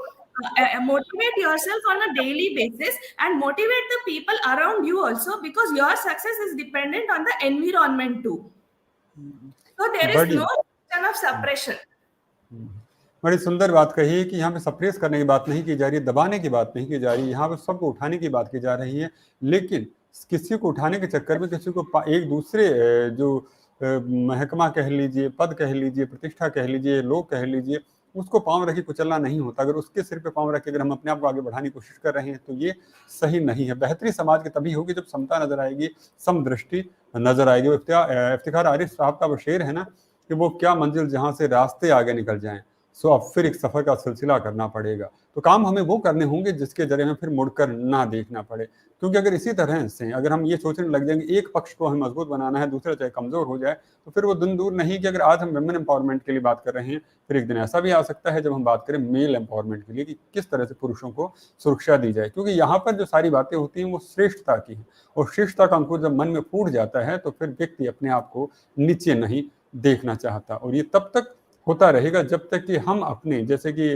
motivate yourself on a daily basis and motivate the people around you also, because your success is dependent on the environment too. So there is no question of suppression. बड़ी सुंदर बात कही है कि यहाँ पे सप्रेस करने की बात नहीं की जा रही है, दबाने की बात नहीं की जा रही है, यहाँ पे सबको उठाने की बात की जा रही है। लेकिन किसी को उठाने के चक्कर में किसी को एक दूसरे जो महकमा कह लीजिए, पद कह लीजिए, प्रतिष्ठा कह लीजिए, लोग कह लीजिए, उसको पांव रखी कुचलना नहीं होता। अगर उसके सिर पे पांव रख के अगर हम अपने आप को आगे बढ़ाने की कोशिश कर रहे हैं तो ये सही नहीं है। बेहतरी समाज की तभी होगी जब समता नजर आएगी, समदृष्टि नजर आएगी। इफ्तिखार आरिफ साहब का वो शेर है ना कि वो क्या मंजिल जहां से रास्ते आगे निकल जाएं, सो अब फिर एक सफर का सिलसिला करना पड़ेगा। तो काम हमें वो करने होंगे जिसके जरिए हमें फिर मुड़कर ना देखना पड़े, क्योंकि अगर इसी तरह से अगर हम ये सोचने लग जाएंगे एक पक्ष को हमें मजबूत बनाना है, दूसरा चाहे कमजोर हो जाए, तो फिर वो दिन दूर नहीं कि अगर आज हम वुमेन एम्पावरमेंट के लिए बात कर रहे हैं, फिर एक दिन ऐसा भी आ सकता है जब हम बात करें मेल एम्पावरमेंट के लिए कि किस तरह से पुरुषों को सुरक्षा दी जाए। क्योंकि यहाँ पर जो सारी बातें होती हैं वो श्रेष्ठता की है, और श्रेष्ठता का अंकुर जब मन में फूट जाता है तो फिर व्यक्ति अपने आप को नीचे नहीं देखना चाहता। और ये तब तक होता रहेगा जब तक कि हम अपने, जैसे कि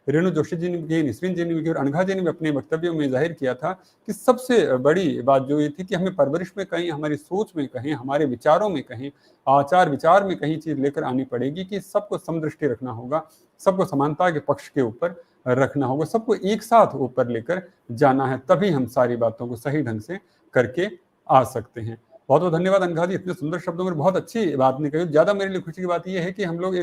रेणु जोशी जी ने भी, निसरीन जी ने भी और अनघा जी ने भी अपने वक्तव्यों में जाहिर किया था कि सबसे बड़ी बात जो ये थी कि हमें परवरिश में कहीं, हमारी सोच में कहीं, हमारे विचारों में कहीं, आचार विचार में कहीं चीज़ लेकर आनी पड़ेगी कि सबको समदृष्टि रखना होगा, सबको समानता के पक्ष के ऊपर रखना होगा, सबको एक साथ ऊपर लेकर जाना है, तभी हम सारी बातों को सही ढंग से करके आ सकते हैं। बहुत बहुत धन्यवाद अनघा जी, इतने सुंदर शब्दों में बहुत अच्छी बात नहीं कही। ज़्यादा मेरे लिए खुशी की बात यह है कि हम लोग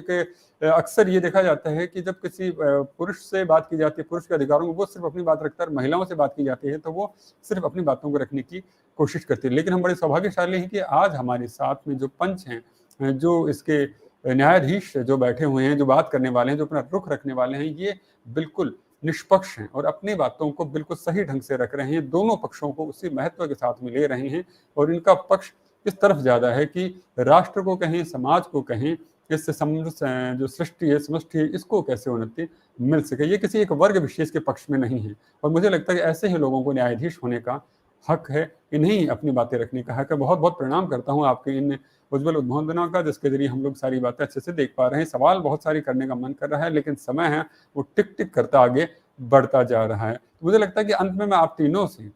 अक्सर ये देखा जाता है कि जब किसी पुरुष से बात की जाती है, पुरुष के अधिकारों में, वो सिर्फ अपनी बात रखता है, महिलाओं से बात की जाती है तो वो सिर्फ अपनी बातों को रखने की कोशिश करती है। लेकिन हम बड़े सौभाग्यशाली हैं कि आज हमारे साथ में जो पंच हैं, जो इसके न्यायाधीश जो बैठे हुए हैं, जो बात करने वाले हैं, जो अपना रुख रखने वाले हैं, ये बिल्कुल निष्पक्ष हैं और अपनी बातों को बिल्कुल सही ढंग से रख रहे हैं, दोनों पक्षों को उसी महत्व के साथ में ले रहे हैं। और इनका पक्ष इस तरफ ज़्यादा है कि राष्ट्र को कहें, समाज को कहें, इससे जो सृष्टि है, समष्टि है, इसको कैसे उन्नति मिल सके। ये किसी एक वर्ग विशेष के पक्ष में नहीं है। और मुझे लगता है कि ऐसे ही लोगों को न्यायाधीश होने का हक है, इन्हें अपनी बातें रखने का हक है। बहुत बहुत प्रणाम करता हूँ आपके इन उज्ज्वल उद्बोधनों का, जिसके जरिए हम लोग सारी बातें अच्छे से देख पा रहे हैं। सवाल बहुत सारी करने का मन कर रहा है, लेकिन समय है वो टिक टिक करता आगे बढ़ता जा रहा है। तो मुझे लगता है कि अंत में मैं आप तीनों से,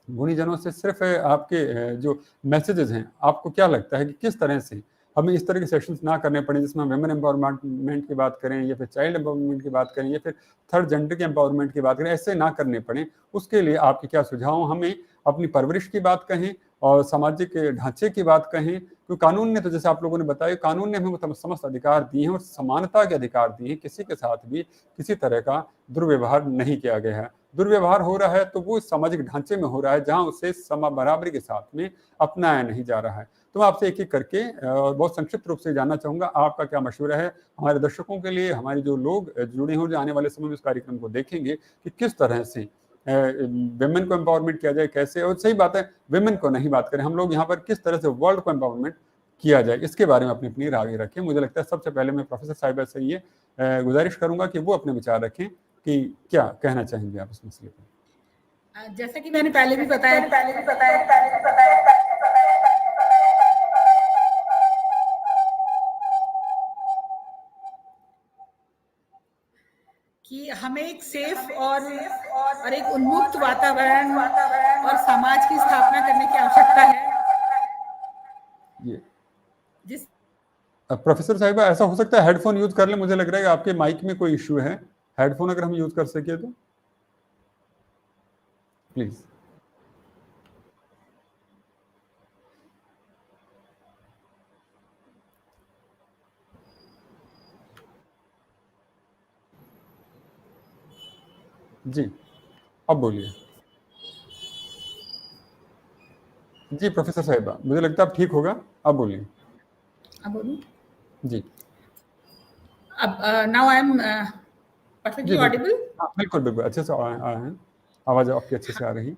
गुणीजनों से, सिर्फ आपके जो मैसेजेस हैं, आपको क्या लगता है कि किस तरह से हमें इस तरह के सेशंस ना करने पड़े जिसमें हम वुमेन एम्पावरमेंट की बात करें, या फिर चाइल्ड एम्पावरमेंट की बात करें, या फिर थर्ड जेंडर के एम्पावरमेंट की बात करें, ऐसे ना करने पड़े, उसके लिए आपके क्या सुझाव? हमें अपनी परवरिश की बात कहें और सामाजिक ढांचे की बात कहें, क्योंकि कानून ने तो, जैसे आप लोगों ने बताया, कानून ने हमें समस्त अधिकार दिए हैं और समानता के अधिकार दिए हैं। किसी के साथ भी किसी तरह का दुर्व्यवहार नहीं किया गया है। दुर्व्यवहार हो रहा है तो वो सामाजिक ढांचे में हो रहा है जहां उसे बराबरी के साथ में अपनाया नहीं जा रहा है। तो मैं आपसे एक एक करके और बहुत संक्षिप्त रूप से जानना चाहूँगा, आपका क्या मशवरा है हमारे दर्शकों के लिए, हमारे जो लोग जुड़े हों, जो आने वाले समय में इस कार्यक्रम को देखेंगे, कि किस तरह से विमेन को एम्पावरमेंट किया जाए, कैसे? और सही बात है, विमेन को नहीं बात करें हम लोग यहाँ पर, किस तरह से वर्ल्ड को एम्पावरमेंट किया जाए, इसके बारे में अपनी अपनी राय रखें। मुझे लगता है सबसे पहले मैं प्रोफेसर साहिबा से ये गुजारिश करूंगा कि वो अपने विचार रखें कि क्या कहना चाहेंगे आप इस मसले पर। जैसा कि मैंने पहले भी बताया कि हमें एक सेफ और एक उन्मुक्त वातावरण और समाज की स्थापना करने की आवश्यकता है। जिस प्रोफेसर साहिबा, ऐसा हो सकता है हेडफोन यूज कर ले, मुझे लग रहा है कि आपके माइक में कोई इश्यू है। हेडफोन अगर हम यूज कर सके तो प्लीज। जी, अब बोलिए। जी प्रोफेसर साहिबा, मुझे लगता है अब ठीक होगा, अब बोलिए। अब बोलूं? जी, अब now I am perfectly Audible? बिल्कुल बिल्कुल अच्छे से है, आवाज आपकी अच्छे से आ रही।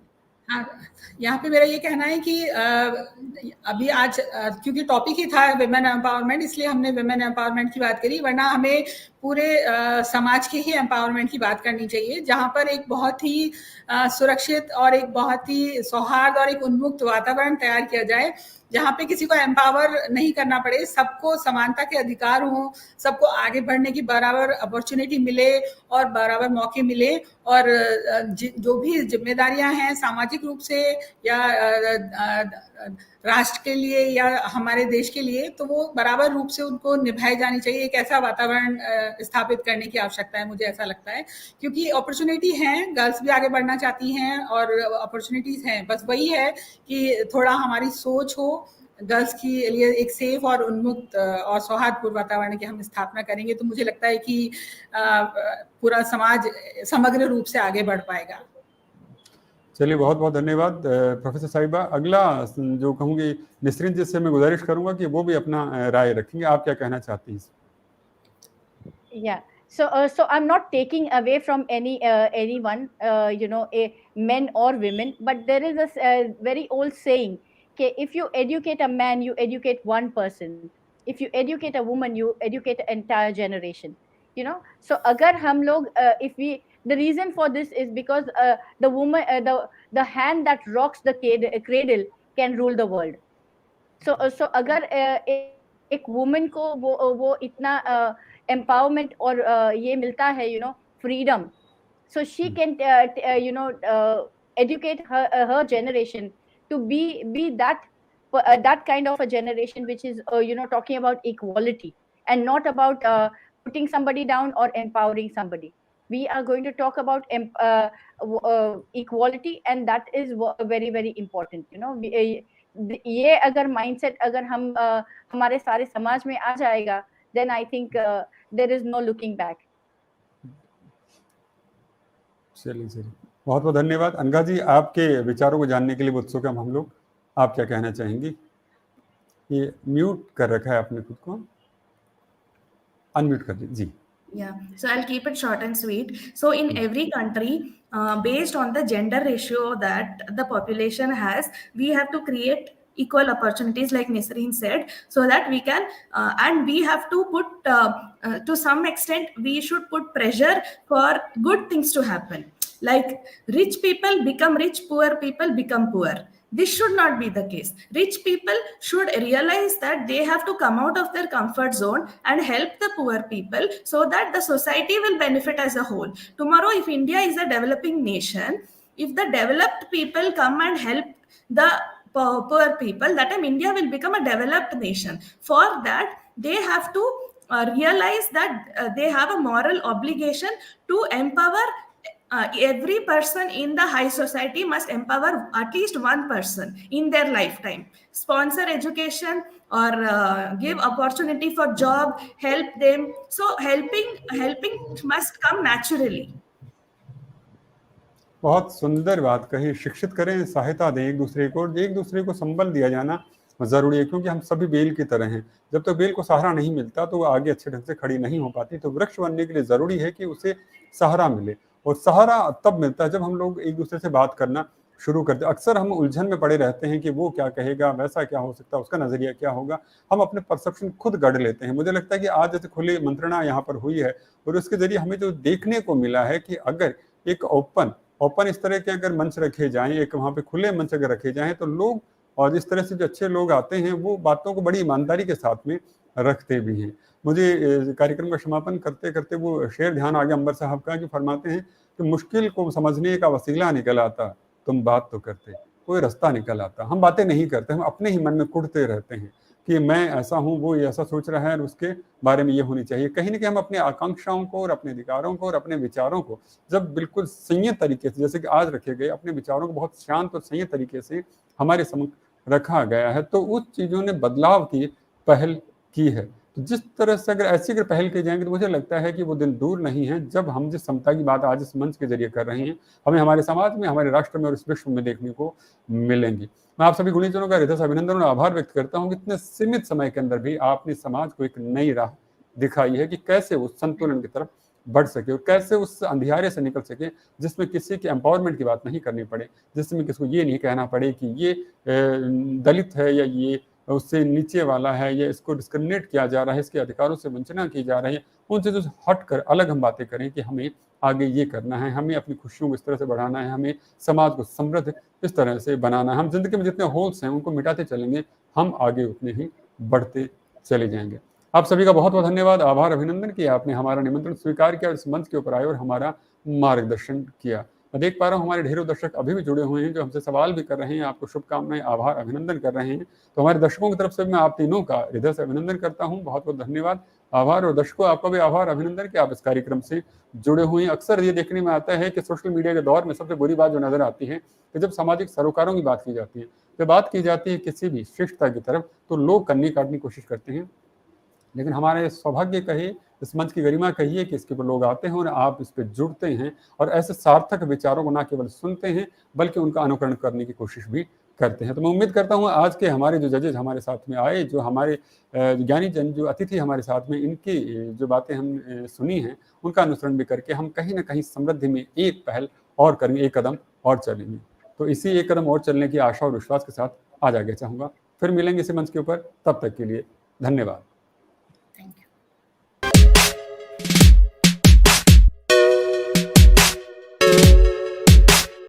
हाँ, यहाँ पे मेरा ये कहना है कि अभी आज क्योंकि टॉपिक ही था विमेन एम्पावरमेंट, इसलिए हमने विमेन एम्पावरमेंट की बात करी, वरना हमें पूरे समाज के ही एम्पावरमेंट की बात करनी चाहिए, जहाँ पर एक बहुत ही सुरक्षित और एक बहुत ही सौहार्द और एक उन्मुक्त वातावरण तैयार किया जाए, जहाँ पे किसी को एम्पावर नहीं करना पड़े, सबको समानता के अधिकार हों, सबको आगे बढ़ने की बराबर अपॉर्चुनिटी मिले और बराबर मौके मिले, और जो भी जिम्मेदारियां हैं सामाजिक रूप से या राष्ट्र के लिए या हमारे देश के लिए, तो वो बराबर रूप से उनको निभाई जानी चाहिए। एक ऐसा वातावरण स्थापित करने की आवश्यकता है, मुझे ऐसा लगता है, क्योंकि अपॉर्चुनिटी है, गर्ल्स भी आगे बढ़ना चाहती हैं और अपॉर्चुनिटीज हैं, बस वही है कि थोड़ा हमारी सोच हो गर्ल्स के लिए एक सेफ और उन्मुक्त और सौहार्दपूर्ण वातावरण की हम स्थापना करेंगे, तो मुझे लगता है कि पूरा समाज समग्र रूप से आगे बढ़ पाएगा। चलिए, बहुत बहुत धन्यवाद प्रोफेसर साहिबा। अगला जो कहूँगी, निसरीन जी से मैं गुजारिश करूंगा कि वो भी अपना राय रखेंगे, आप क्या कहना चाहती हैं? Yeah. So I'm not taking away from anyone, men or women, but there is a very old saying, that if you educate a man, you educate one person. If you educate a woman, you educate an entire generation. So agar hum log, the reason for this is because the woman, the hand that rocks the cradle can rule the world. So agar एक वुमेन को वो इतना एम्पावरमेंट और ये मिलता है, you know, freedom, so she can educate her generation to be that kind of a generation which is talking about equality and not about putting somebody down or empowering somebody. We are going to talk about equality, and that is very very important, you know. ये अगर mindset अगर हम हमारे सारे समाज में आ जाएगा, then I think there is no looking back. चलिए बहुत बहुत धन्यवाद। अनघा जी, आपके विचारों को जानने के लिए उत्सुक हम लोग, आप क्या कहना चाहेंगी? ये म्यूट कर रखा है आपने खुद को, अनम्यूट कर दीजिए जी। Yeah, so I'll keep it short and sweet. So in every country, based on the gender ratio that the population has, we have to create equal opportunities, like Nisreen said, so that we can, and we have to put, to some extent, we should put pressure for good things to happen. Like rich people become rich, poor people become poor. This should not be the case. Rich people should realize that they have to come out of their comfort zone and help the poor people, so that the society will benefit as a whole. Tomorrow, if India is a developing nation, if the developed people come and help the poor people, that time India will become a developed nation. For that, they have to realize that they have a moral obligation to empower every person in the high society, must empower at least one person in their lifetime, sponsor education or give opportunity for job, help them. So helping must come naturally. बहुत सुंदर बात कही। शिक्षित करें, सहायता दें एक दूसरे को, और एक दूसरे को संबल दिया जाना जरूरी है, क्योंकि हम सभी बेल की तरह हैं। जब तक बेल को सहारा नहीं मिलता तो वो आगे अच्छे ढंग से खड़ी नहीं हो पाती। तो वृक्ष बनने के लिए जरूरी है कि उसे सहारा मिले, और सहारा तब मिलता है जब हम लोग एक दूसरे से बात करना शुरू करते। अक्सर हम उलझन में पड़े रहते हैं कि वो क्या कहेगा, वैसा क्या हो सकता है, उसका नजरिया क्या होगा। हम अपने परसेप्शन खुद गढ़ लेते हैं। मुझे लगता है कि आज जैसे खुली मंत्रणा यहाँ पर हुई है, और उसके जरिए हमें जो देखने को मिला है कि अगर एक ओपन इस तरह के अगर मंच रखे जाएं, एक वहाँ पे खुले मंच अगर रखे जाएं, तो लोग, और इस तरह से जो अच्छे लोग आते हैं, वो बातों को बड़ी ईमानदारी के साथ में रखते भी हैं। मुझे कार्यक्रम का समापन करते करते वो शेर ध्यान आ गया अंबर साहब का, कि फरमाते हैं कि मुश्किल को समझने का वसीला निकल आता, तुम बात तो करते, कोई रास्ता निकल आता। हम बातें नहीं करते, हम अपने ही मन में कुढ़ते रहते हैं कि मैं ऐसा हूँ, वो ऐसा सोच रहा है, और उसके बारे में ये होनी चाहिए। कहीं ना कहीं हम अपनी आकांक्षाओं को और अपने अधिकारों को और अपने विचारों को जब बिल्कुल संयत तरीके से, जैसे कि आज रखे गए, अपने विचारों को बहुत शांत और संयत तरीके से हमारे समक्ष रखा गया है, तो उस चीज़ों ने बदलाव की पहल की है। तो जिस तरह से अगर पहल की जाएंगे, तो मुझे लगता है कि वो दिन दूर नहीं है जब हम जिस समता की बात आज इस मंच के जरिए कर रहे हैं, हमें हमारे समाज में, हमारे राष्ट्र में और इस विश्व में देखने को मिलेंगी। मैं आप सभी गुणीजनों का हृदय से अभिनंदन और आभार व्यक्त करता हूँ कि इतने सीमित समय के अंदर भी आपने समाज को एक नई राह दिखाई है कि कैसे वो संतुलन की तरफ बढ़ सके, और कैसे उस अंधियारे से निकल सके जिसमें किसी के एम्पावरमेंट की बात नहीं करनी पड़े, जिसमें किसी को ये नहीं कहना पड़े कि ये दलित है, या ये उससे नीचे वाला है, या इसको डिस्क्रिमिनेट किया जा रहा है, इसके अधिकारों से वंचना की जा रही है। उन चीज़ों से हट कर अलग हम बातें करें कि हमें आगे ये करना है, हमें अपनी खुशियों को इस तरह से बढ़ाना है, हमें समाज को समृद्ध इस तरह से बनाना है। हम जिंदगी में जितने होल्स हैं उनको मिटाते चलेंगे, हम आगे उतने ही बढ़ते चले जाएंगे। आप सभी का बहुत बहुत धन्यवाद, आभार, अभिनंदन कि आपने हमारा निमंत्रण स्वीकार किया और इस मंच के ऊपर आए और हमारा मार्गदर्शन किया। मैं देख पा रहा हूँ हमारे ढेरों दर्शक अभी भी जुड़े हुए हैं, जो हमसे सवाल भी कर रहे हैं, आपको शुभकामनाएं, आभार, अभिनंदन कर रहे हैं। तो हमारे दर्शकों की तरफ से मैं आप तीनों का हृदय से अभिनंदन करता हूँ। बहुत बहुत धन्यवाद, आभार। और दर्शकों, आपका भी आभार, अभिनंदन कि आप इस कार्यक्रम से जुड़े हुए हैं। अक्सर ये देखने में आता है कि सोशल मीडिया के दौर में सबसे बुरी बात जो नजर आती है कि जब सामाजिक सरोकारों की बात की जाती है, जब बात की जाती है किसी भी शिष्टता की तरफ, तो लोग कन्नी काटने की कोशिश करते हैं। लेकिन हमारे सौभाग्य कहिए, इस मंच की गरिमा कहिए कि इसके ऊपर लोग आते हैं और आप इस पर जुड़ते हैं, और ऐसे सार्थक विचारों को न केवल सुनते हैं बल्कि उनका अनुकरण करने की कोशिश भी करते हैं। तो मैं उम्मीद करता हूँ आज के हमारे जो जजेज हमारे साथ में आए, जो हमारे ज्ञानी जन, जो अतिथि हमारे साथ में, इनकी जो बातें हम सुनी हैं उनका अनुसरण भी करके हम कहीं ना कहीं समृद्धि में एक पहल और करेंगे, एक कदम और चलेंगे। तो इसी एक कदम और चलने की आशा और विश्वास के साथ आज आगे चाहूँगा। फिर मिलेंगे इसी मंच के ऊपर, तब तक के लिए धन्यवाद।